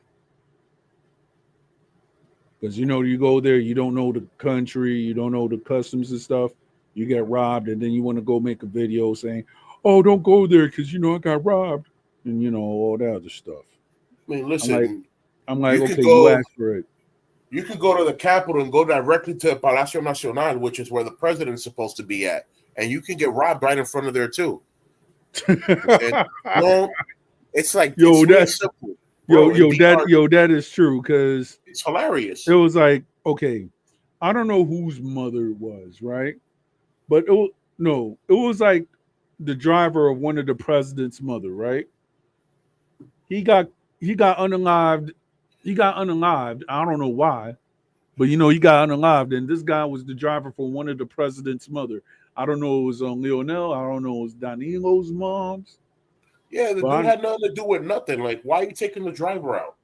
because you go there, you don't know the country, you don't know the customs and stuff. You get robbed, and then you want to go make a video saying, "Oh, don't go there because I got robbed," and all that other stuff. I mean, I'm like, listen, you could okay, you go. asked for it. You could go to the Capitol and go directly to Palacio Nacional, which is where the president's supposed to be at, and you can get robbed right in front of there too. Okay, no, it's like yo, it's real that simple, bro. In DR, that is true because it's it hilarious. was like, okay, I don't know whose mother it was, right? But no, it was like the driver of one of the president's mother, right? He got he got unalived. He got unalived. I don't know why, but he got unalived, and this guy was the driver for one of the president's mother. I don't know. It was on Lionel. I don't know. It was Danilo's mom's. Yeah, the But dude had nothing to do with nothing. Like, why are you taking the driver out?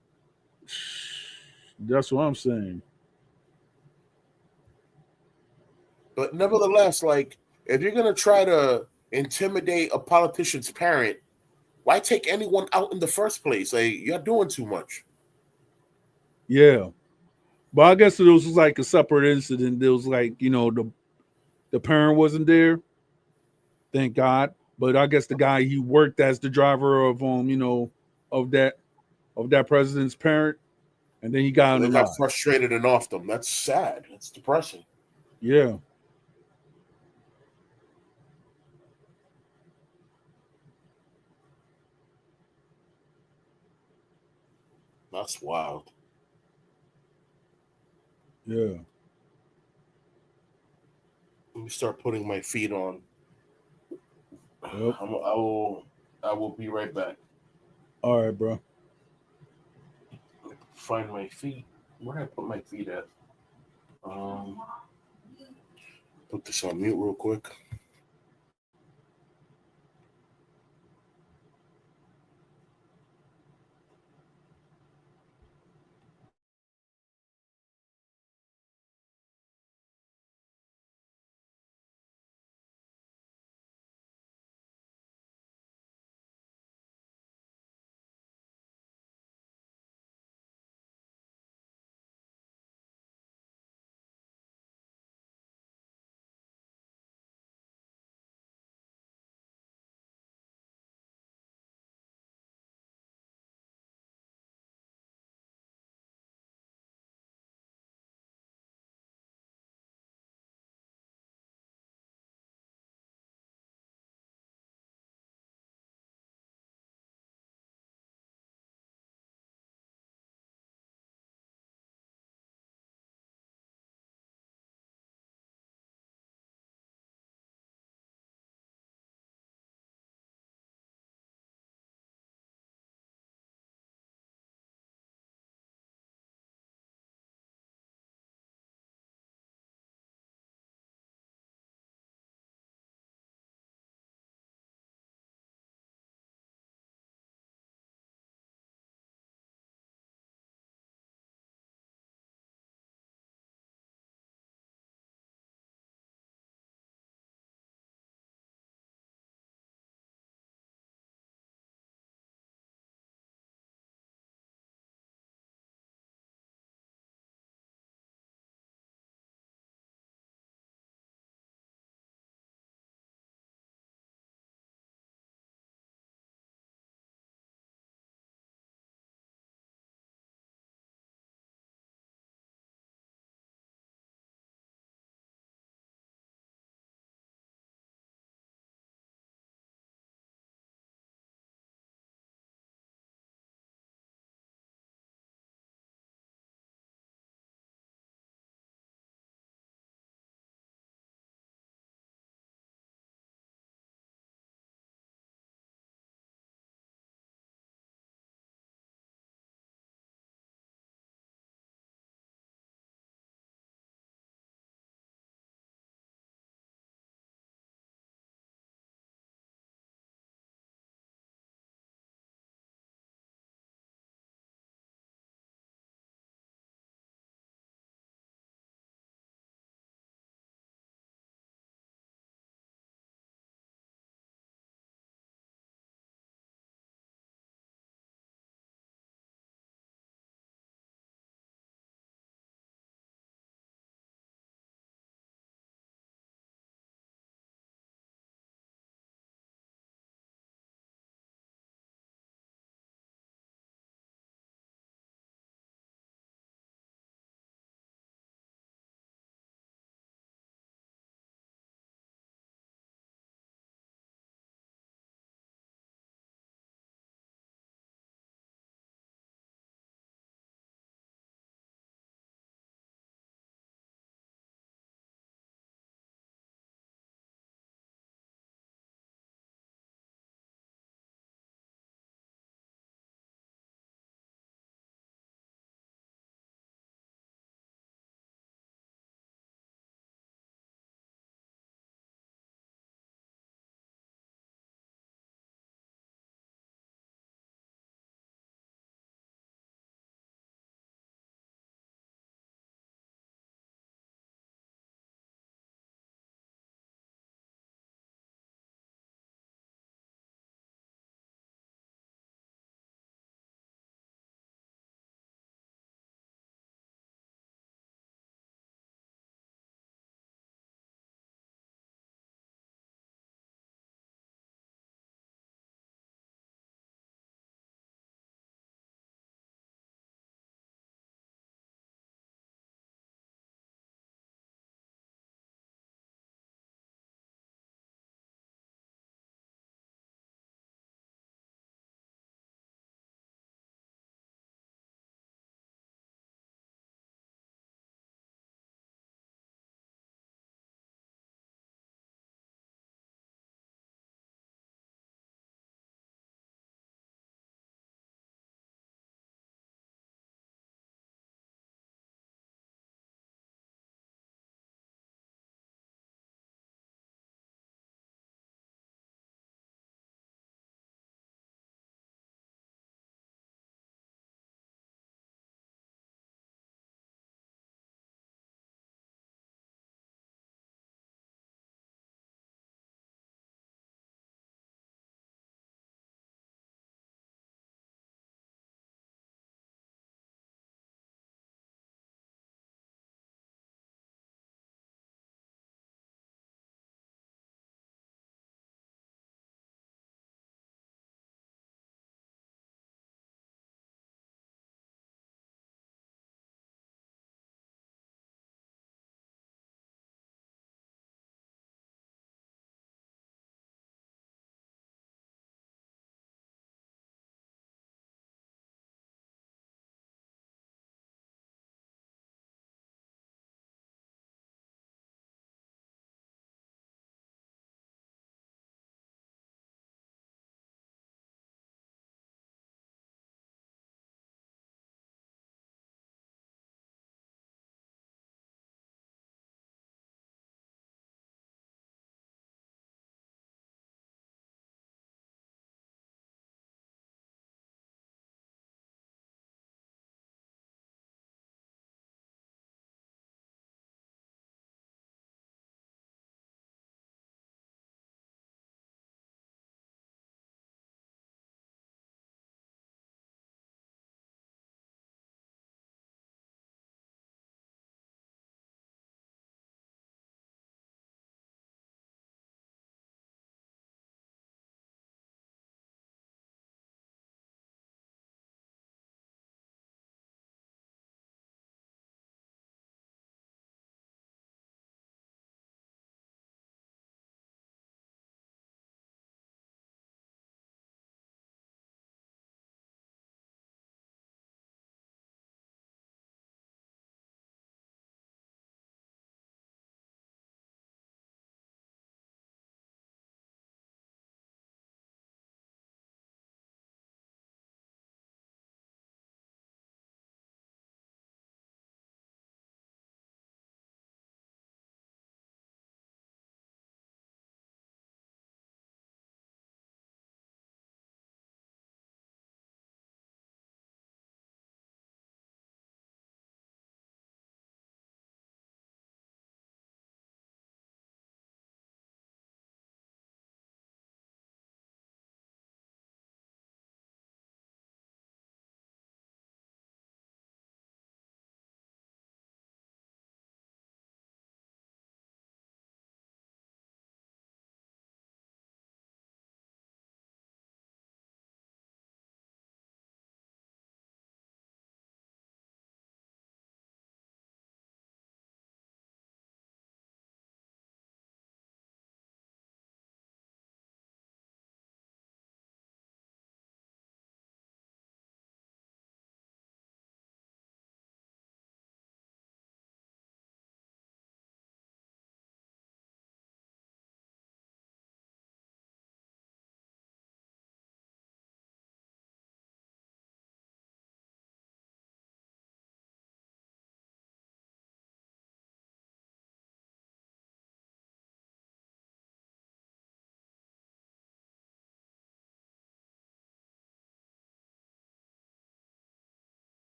that's what I'm saying. But nevertheless, like, if you're gonna try to intimidate a politician's parent, why take anyone out in the first place? Like, you're doing too much. Yeah, but I guess it was like a separate incident. There was like the parent wasn't there, thank God. But I guess the guy he worked as the driver of of that president's parent, and then he got So they got unalive. frustrated and off them. That's sad. That's depressing. Yeah, That's wild. yeah. Let me start putting my feet on. Yep. I will be right back. All right, bro. Find my feet. Where did I put my feet at? Um, put this on mute real quick.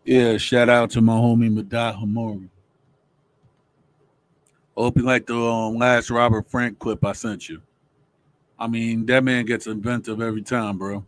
Yeah, shout out to my homie Madai Hamori. Hope you like the last Robert Frank clip I sent you. I mean, that man gets inventive every time, bro.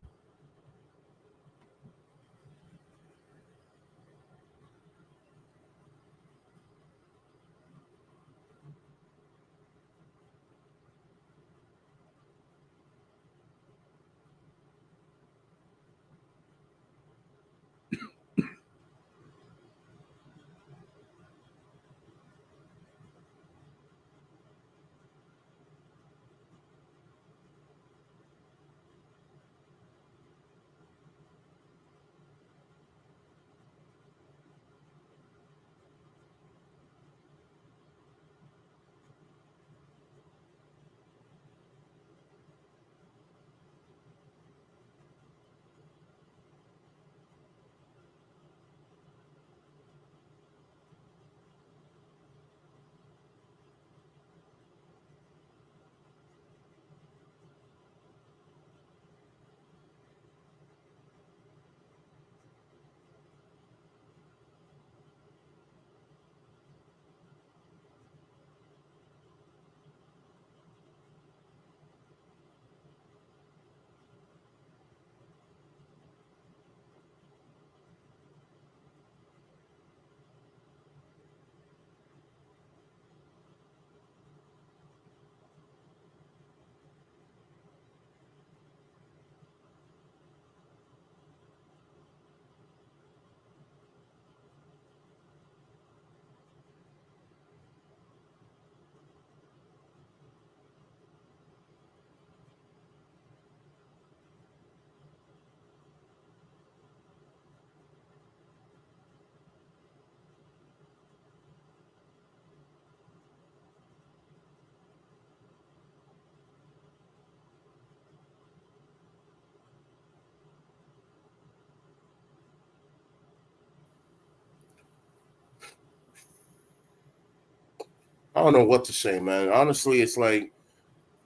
I don't know what to say, man. Honestly, it's like,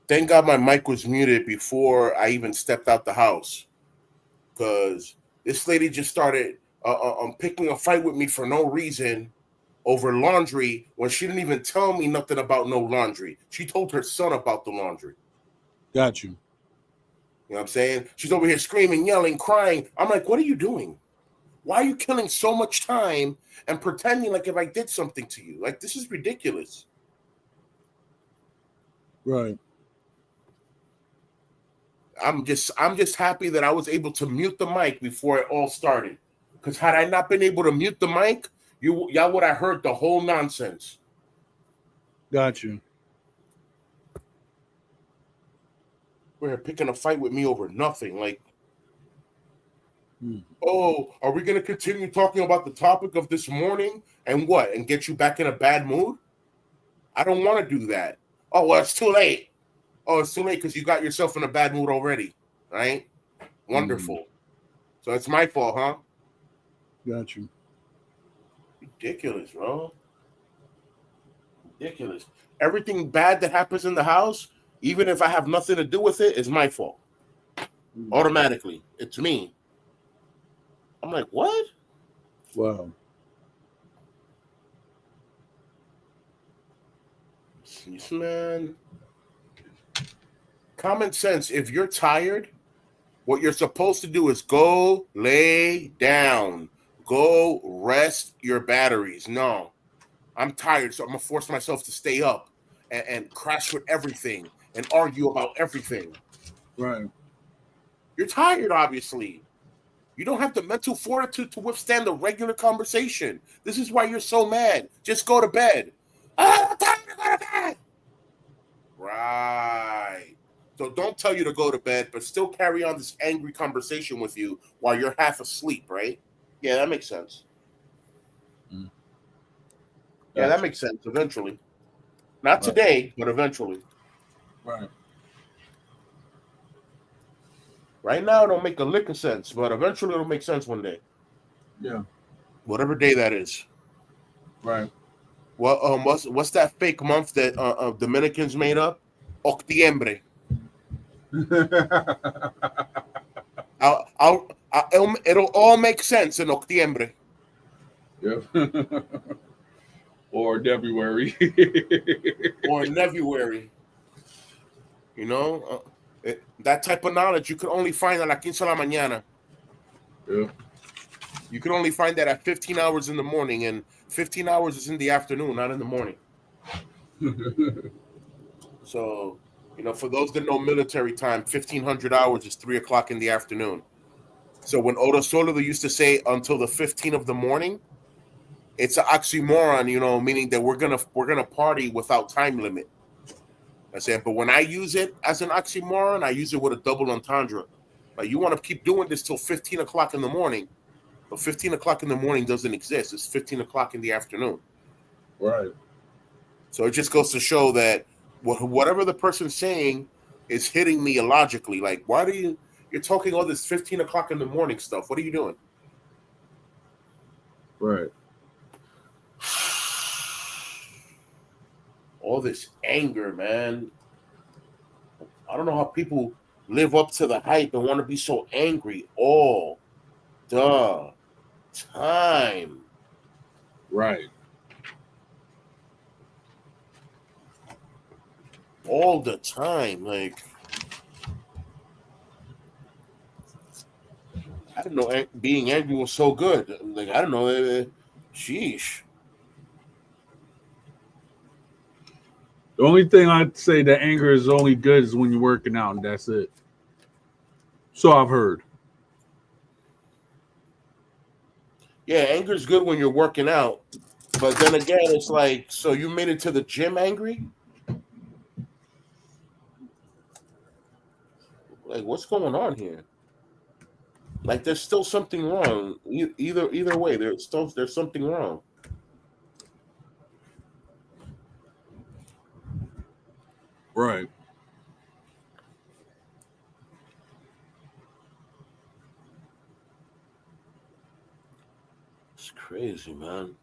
thank God my mic was muted before I even stepped out the house, because this lady just started picking a fight with me for no reason over laundry when she didn't even tell me nothing about no laundry. She told her son about the laundry. Got you. You know what I'm saying? She's over here screaming, yelling, crying. I'm like, what are you doing? Why are you killing so much time and pretending like if I did something to you? Like, this is ridiculous. Right. I'm just happy that I was able to mute the mic before it all started. Because had I not been able to mute the mic, y'all would have heard the whole nonsense. Got you. We're picking a fight with me over nothing. Like, Hmm. oh, are we going to continue talking about the topic of this morning and what? And get you back in a bad mood? I don't want to do that. Oh, well, it's too late. Oh, it's too late because you got yourself in a bad mood already, right? Wonderful. So it's my fault, huh? Got you. Ridiculous, bro. Ridiculous. Everything bad that happens in the house, even if I have nothing to do with it, is my fault. Automatically. It's me. I'm like, what? Wow. Jeez, man. Common sense. If you're tired, what you're supposed to do is go lay down. Go rest your batteries. No. I'm tired, so I'm going to force myself to stay up and crash with everything and argue about everything. Right. You're tired, obviously. You don't have the mental fortitude to withstand the regular conversation. This is why you're so mad. Just go to bed. I'm tired to go to bed. Right. So don't tell you to go to bed, but still carry on this angry conversation with you while you're half asleep, right? Yeah, that makes sense. Yeah, that makes sense eventually. Not today, but eventually. Right. Right now, it don't make a lick of sense, but eventually it'll make sense one day. Yeah. Whatever day that is. Right. Well, what's that fake month that Dominicans made up? Octiembre. It'll all make sense in Octiembre. Yeah. Or February. or in February. You know, that type of knowledge you could only find at la 15 de la mañana. Yeah. You can only find that at 15 hours in the morning, and 15 hours is in the afternoon, not in the morning. So, for those that know military time, 1500 hours is 3 o'clock in the afternoon. So when Oda Solo used to say until the 15th of the morning, it's an oxymoron, meaning that we're gonna party without time limit. I said, but when I use it as an oxymoron, I use it with a double entendre. Like, you want to keep doing this till 15 o'clock in the morning, but 15 o'clock in the morning doesn't exist. It's 15 o'clock in the afternoon. Right. So it just goes to show that whatever the person's saying is hitting me illogically. Like, why you're talking all this 15 o'clock in the morning stuff? What are you doing? Right. All this anger, man. I don't know how people live up to the hype and want to be so angry all the time. Right. All the time. Like, I didn't know being angry was so good. Like, I don't know. Sheesh. The only thing I'd say that anger is only good is when you're working out, and that's it. So I've heard. Yeah, anger is good when you're working out. But then again, it's like, so you made it to the gym angry? Like, what's going on here? Like, there's still something wrong. Either way, there's something wrong. Right. It's crazy, man.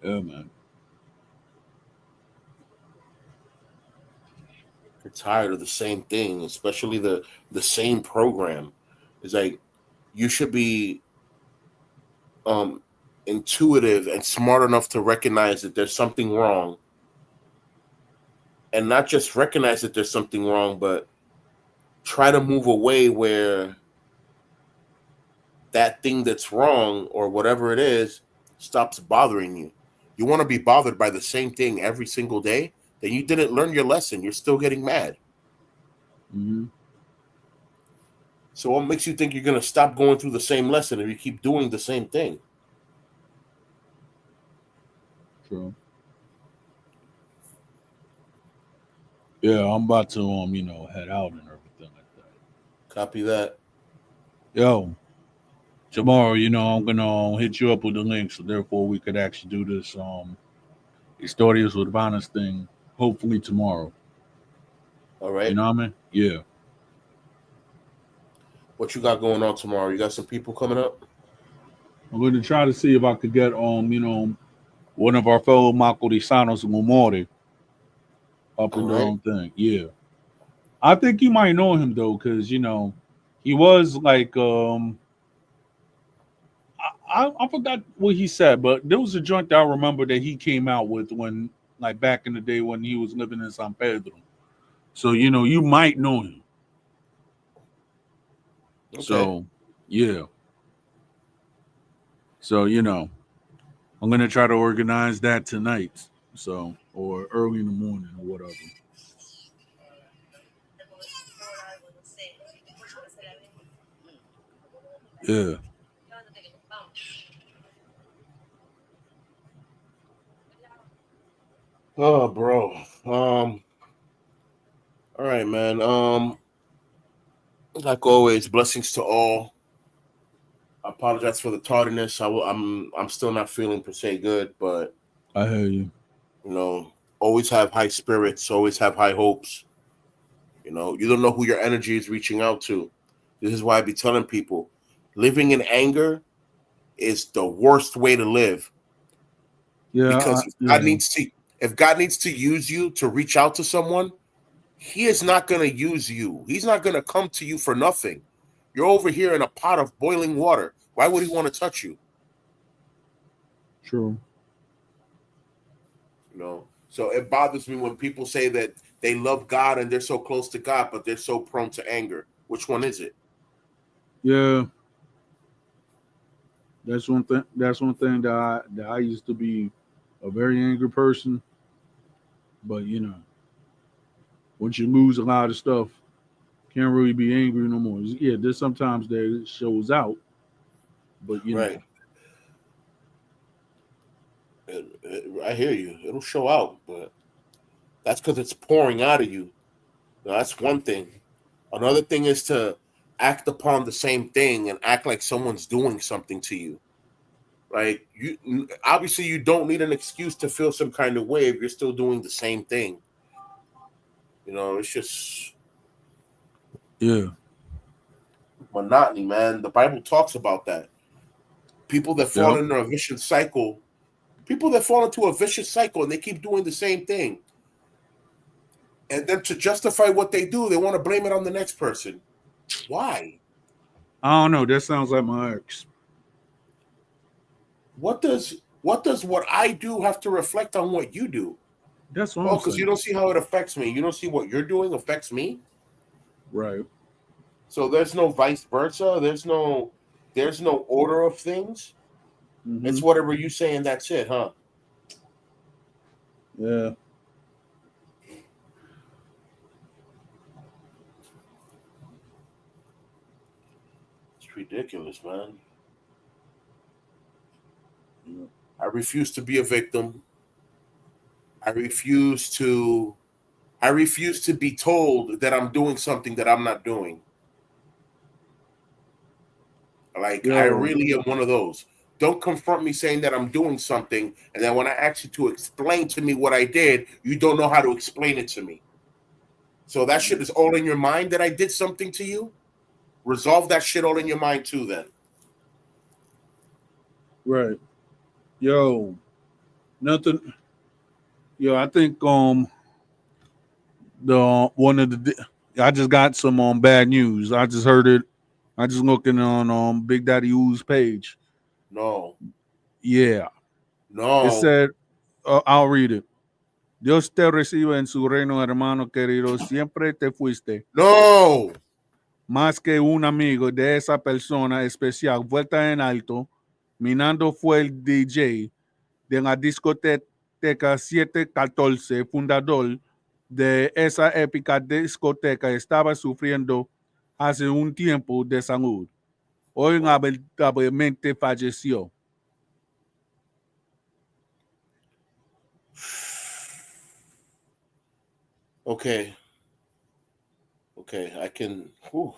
Yeah, man. You're tired of the same thing, especially the same program. It's like, you should be intuitive and smart enough to recognize that there's something wrong. And not just recognize that there's something wrong, but try to move away where that thing that's wrong or whatever it is stops bothering you. You want to be bothered by the same thing every single day, then you didn't learn your lesson. You're still getting mad. Mm-hmm. So what makes you think you're going to stop going through the same lesson if you keep doing the same thing? True. Yeah, I'm about to head out and everything like that. Copy that. Yo, tomorrow, I'm gonna hit you up with the link, so therefore we could actually do this Historias Urbanas thing. Hopefully tomorrow. All right. You know what I mean? Yeah. What you got going on tomorrow? You got some people coming up? I'm going to try to see if I could get one of our fellow Macorizanos Mumore up in their own thing. Yeah. I think you might know him though, because he was like I forgot what he said, but there was a joint that I remember that he came out with when, like, back in the day when he was living in San Pedro. So you might know him. Okay. So yeah. So I'm gonna try to organize that tonight. So, or early in the morning or whatever. Yeah. Oh, bro. All right, man. Like always, blessings to all. I apologize for the tardiness. I'm still not feeling per se good, but I hear you. Always have high spirits, always have high hopes. You don't know who your energy is reaching out to. This is why I be telling people, living in anger is the worst way to live. Yeah. Because if God needs to use you to reach out to someone, He is not going to use you. He's not going to come to you for nothing. You're over here in a pot of boiling water. Why would He want to touch you? True. You know, so it bothers me when people say that they love God and they're so close to God, but they're so prone to anger. Which one is it? Yeah, that's one thing. That's one thing that I used to be a very angry person, but once you lose a lot of stuff, can't really be angry no more. Yeah, there's sometimes that it shows out, but Right. I hear you. It'll show out, but that's because it's pouring out of you. Now, that's one thing. Another thing is to act upon the same thing and act like someone's doing something to you. Like you, obviously, you don't need an excuse to feel some kind of way if you're still doing the same thing. It's just yeah, monotony, man. The Bible talks about that. People that fall yep, into a vicious cycle, people that fall into a vicious cycle and they keep doing the same thing. And then to justify what they do, they want to blame it on the next person. Why? I don't know. That sounds like my ex. What I do have to reflect on what you do? That's what Oh, I'm because you saying. don't see how it affects me. You don't see what you're doing affects me. Right. So there's no vice versa. There's no order of things. Hmm. It's whatever you say and that's it, huh? Yeah. It's ridiculous, man. Yeah. I refuse to be a victim. I refuse to I refuse to be told that I'm doing something that I'm not doing. Like I Yo. really am one of those. Don't confront me saying that I'm doing something, and then when I ask you to explain to me what I did, you don't know how to explain it to me. So that shit is all in your mind that I did something to you. Resolve that shit all in your mind too. Then Right. Yo. Nothing. Yo. I think the one of the I just got some bad news. I just heard it. I just looking on Big Daddy Oo's page. no, Yeah. It no, said, I'll read it. Dios te reciba en su reino, hermano querido. Siempre te fuiste. no. Más que un amigo de esa persona especial. Vuelta en alto. Minando fue el DJ de la discoteca 714, fundador de esa épica discoteca. Estaba sufriendo hace un tiempo de salud. Hoy lamentablemente falleció. Okay, okay. I can. Whew.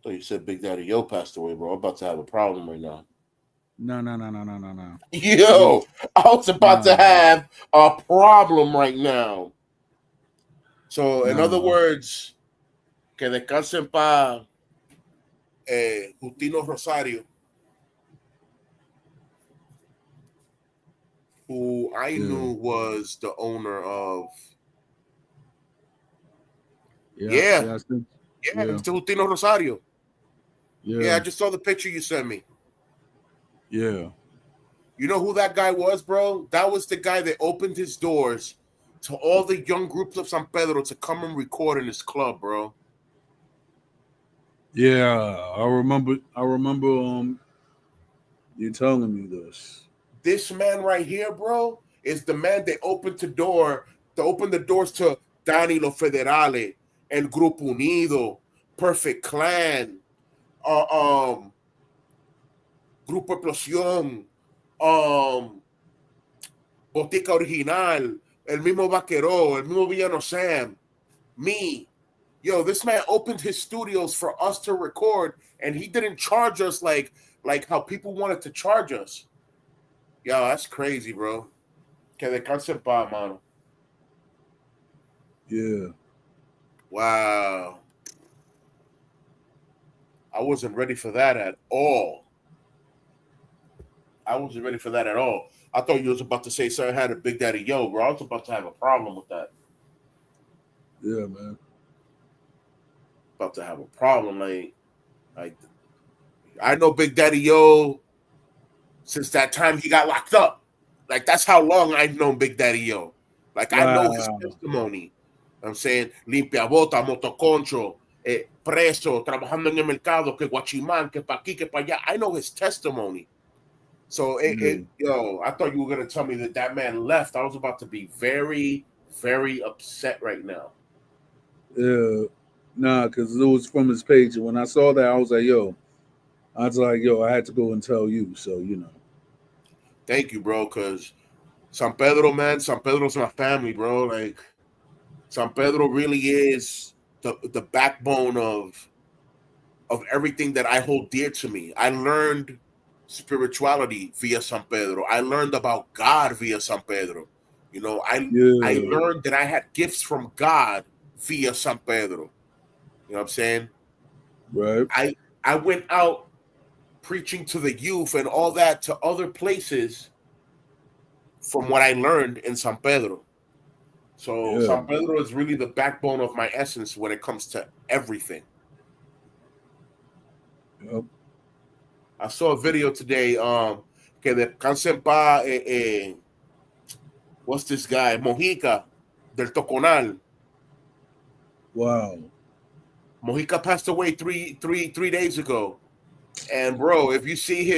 Oh, you said Big Daddy Yo passed away, bro. I'm about to have a problem right now. No, no, no, no, no, no, no. Yo, Yo, I was about to no, have a problem right now. So, in other no. words, que descansen pa Justino Rosario, who I Yeah, knew was the owner of. yeah, Yeah, yeah, I think, yeah, yeah, Mr. Justino Rosario. Yeah, I yeah, just saw the picture you sent me. yeah. You know who that guy was, bro? That was the guy that opened his doors to all the young groups of San Pedro to come and record in his club, bro. Yeah, I remember you telling me this. This man right here, bro, is the man that opened the doors to Danilo Federale, El Grupo Unido, Perfect Clan, uh, um, Grupo Explosión, Botica Original, el mismo Vaquero, el mismo Villano Sam, me. Yo, this man opened his studios for us to record, and he didn't charge us like how people wanted to charge us. Yo, that's crazy, bro. Que descanse en paz, mano. Yeah, Wow. I wasn't ready for that at all. I wasn't ready for that at all. I thought you was about to say something had a Big Daddy Yo, bro. I was about to have a problem with that. yeah, man. About to have a problem. Like I know Big Daddy Yo since that time he got locked up. Like, that's how long I've known Big Daddy Yo. Like, I know his Wow. testimony. I'm saying, limpia bota, motoconcho, preso, trabajando en el mercado, que guachimán, que pa' aquí, que pa' allá. I know his testimony. So, yo, I thought you were going to tell me that man left. I was about to be very, very upset right now. Yeah. Nah, because it was from his page. And when I saw that, I was like, I had to go and tell you. So, Thank you, bro, because San Pedro, man, San Pedro's my family, bro. Like, San Pedro really is the backbone of everything that I hold dear to me. I learned spirituality via San Pedro. I learned about God via San Pedro. I learned that I had gifts from God via San Pedro. You know what I'm saying? Right. I went out preaching to the youth and all that to other places from what I learned in San Pedro. So San Pedro is really the backbone of my essence when it comes to everything. Yep. I saw a video today, que descanse en paz, what's this guy? Mojica del Toconal. Wow. Mojica passed away three days ago. And bro, if you see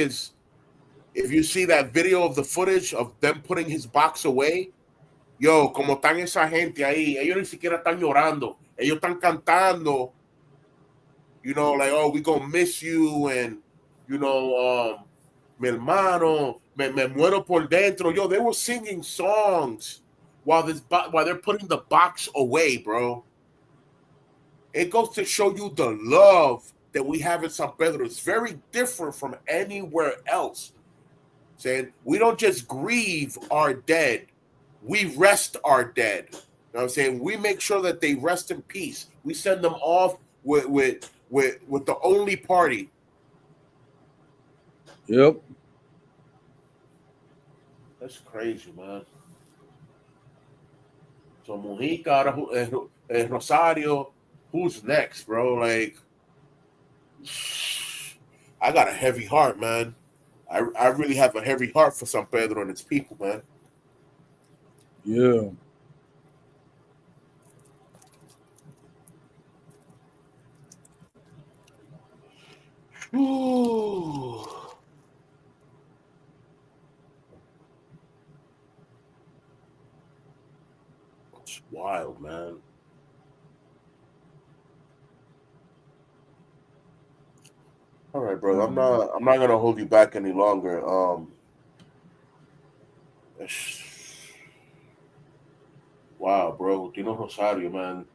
that video of the footage of them putting his box away, yo, como están esa gente ahí, ellos ni siquiera están llorando, ellos están cantando, like, oh, we gonna miss you, and mi hermano, me muero por dentro. Yo, they were singing songs while they're putting the box away, bro. It goes to show you the love that we have in San Pedro. It's very different from anywhere else. Saying we don't just grieve our dead, we rest our dead. You know what I'm saying? We make sure that they rest in peace. We send them off with the only party. Yep. That's crazy, man. So Mojica, Rosario, who's next, bro? Like, I got a heavy heart, man. I really have a heavy heart for San Pedro and its people, man. Yeah. Ooh. It's wild, man. All right, brother. I'm not gonna hold you back any longer. Wow, bro. Dino Rosario, man.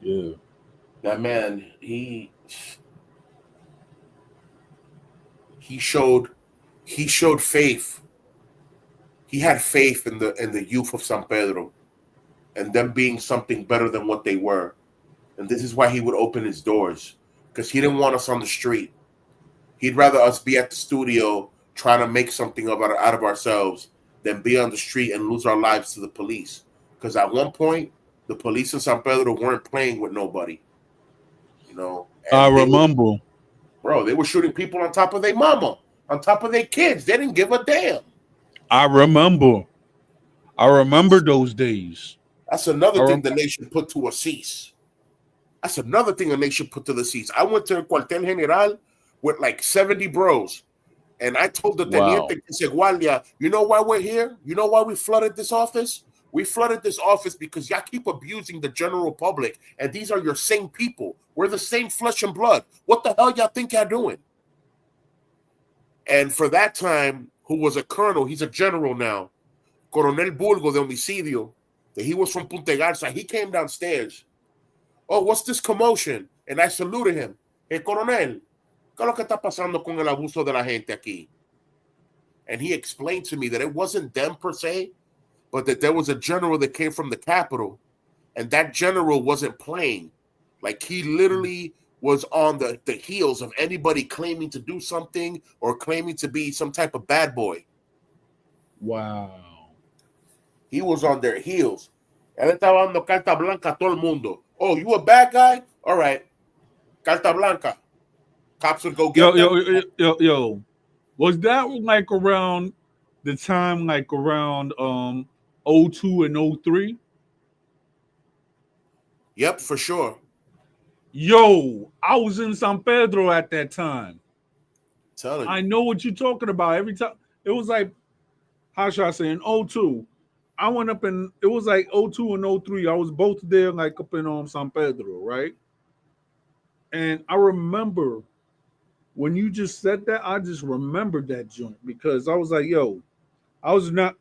Yeah. That man, he showed faith. He had faith in the youth of San Pedro and them being something better than what they were. And this is why he would open his doors, because he didn't want us on the street. He'd rather us be at the studio trying to make something out of ourselves than be on the street and lose our lives to the police. Because at one point, the police in San Pedro weren't playing with nobody. I remember. They were shooting people on top of their mama, on top of their kids. They didn't give a damn. I remember those days. That's another thing the nation put to a cease. That's another thing a nation put to the cease. I went to Cuartel General with like 70 bros, and I told the Teniente que se guardia, you know why we're here? You know why we flooded this office? We flooded this office because y'all keep abusing the general public, and these are your same people. We're the same flesh and blood. What the hell y'all think y'all doing? And for that time, who was a colonel, he's a general now, Coronel Burgo de Homicidio, that he was from Punta Garza, he came downstairs. Oh, what's this commotion? And I saluted him. Hey, Coronel, ¿qué es lo que está pasando con el abuso de la gente aquí? And he explained to me that it wasn't them per se, but that there was a general that came from the capital, and that general wasn't playing. Like, he literally was on the heels of anybody claiming to do something or claiming to be some type of bad boy. Wow. He was on their heels. Él estaba dando carta blanca a todo el mundo. Oh, you a bad guy? All right. Carta blanca. Cops would go get them. Yo. Was that like around the time, like around 02 and 03? Yep, for sure. Yo, I was in San Pedro at that time. Telling I you. know what you're talking about. Every time it was like, how should I say, in 02. I went up in, it was like 02 and 03. I was both there, like up in San Pedro, right? And I remember when you just said that, I just remembered that joint because I was like, yo, I was not,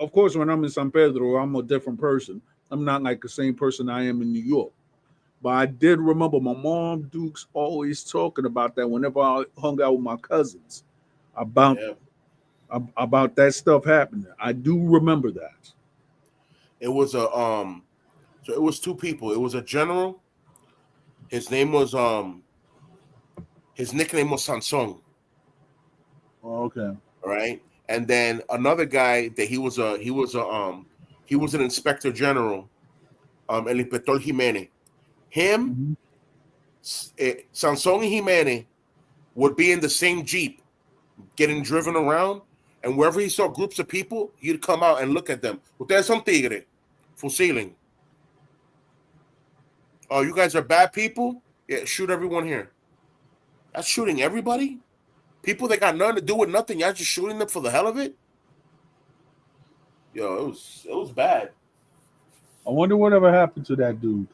of course, when I'm in San Pedro, I'm a different person. I'm not like the same person I am in New York. But I did remember my mom Duke's always talking about that whenever I hung out with my cousins about Yeah. about that stuff happening. I do remember that. It was a so it was two people. It was a general. His name was his nickname was Sansong, Oh, okay. all right? And then another guy that he was an inspector general, El Inspector Jimenez. Him, Mhm. Sansong and Jimenez would be in the same Jeep getting driven around, and wherever he saw groups of people, he'd come out and look at them. Ustedes son tigre, fusiling. Oh, you guys are bad people? Yeah, shoot everyone here. That's shooting everybody? People that got nothing to do with nothing, y'all just shooting them for the hell of it? Yo, it was bad. I wonder whatever happened to that dude.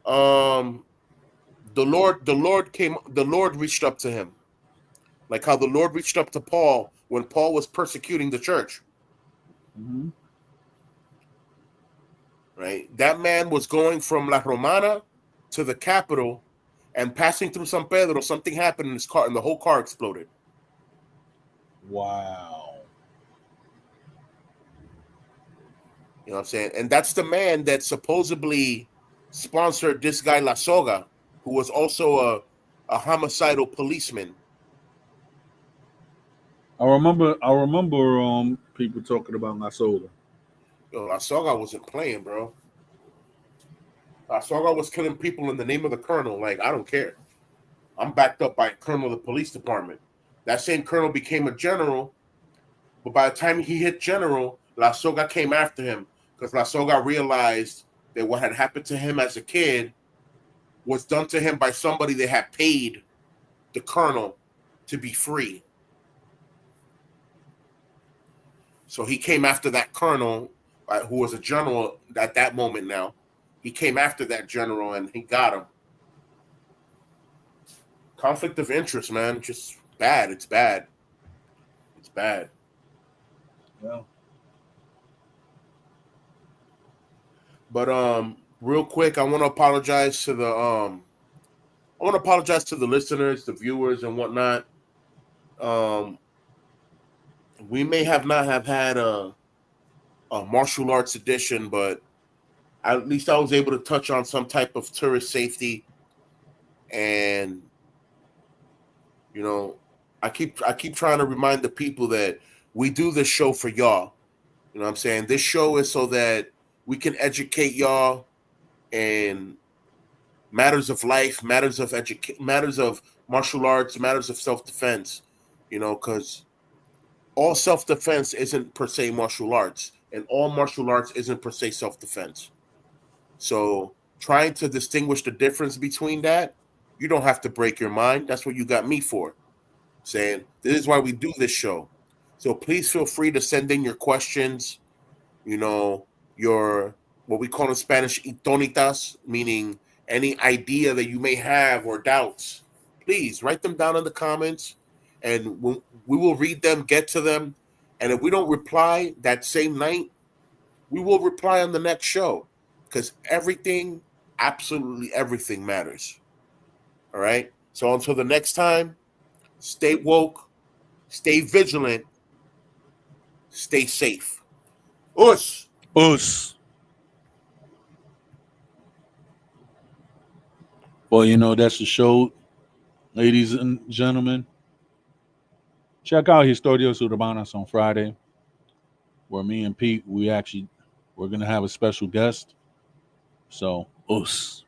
The Lord reached up to him. Like how the Lord reached up to Paul when Paul was persecuting the church. Mm-hmm. Right? That man was going from La Romana to the capital and passing through San Pedro, something happened in his car and the whole car exploded. Wow. You know what I'm saying? And that's the man that supposedly sponsored this guy La Soga, who was also a homicidal policeman. I remember people talking about La Soga. Yo, La Soga wasn't playing, bro. La Soga was killing people in the name of the colonel. Like, I don't care. I'm backed up by a colonel of the police department. That same colonel became a general, but by the time he hit general, La Soga came after him because La Soga realized that what had happened to him as a kid was done to him by somebody that had paid the colonel to be free. So he came after that colonel, who was a general at that moment now. He came after that general and he got him. Conflict of interest, man. Just bad. It's bad. It's bad. Yeah. But real quick, I want to apologize to the listeners, the viewers, and whatnot. We may have not have had a martial arts edition, but at least I was able to touch on some type of tourist safety, and you know, I keep trying to remind the people that we do this show for y'all. You know what I'm saying? This show is so that we can educate y'all in matters of life, matters of martial arts, matters of self-defense. You know, because all self-defense isn't per se martial arts, and all martial arts isn't per se self-defense. So trying to distinguish the difference between that, you don't have to break your mind. That's what you got me for. Saying this is why we do this show. So please feel free to send in your questions, you know, your what we call in Spanish itonitas, meaning any idea that you may have or doubts. Please write them down in the comments and we will read them, get to them. And if we don't reply that same night, we will reply on the next show because everything, absolutely everything matters. All right. So until the next time, stay woke, stay vigilant, stay safe. Us. Us. Well, you know, that's the show, ladies and gentlemen. Check out Historias Urbanas on Friday, where me and Pete, we're going to have a special guest. So, us.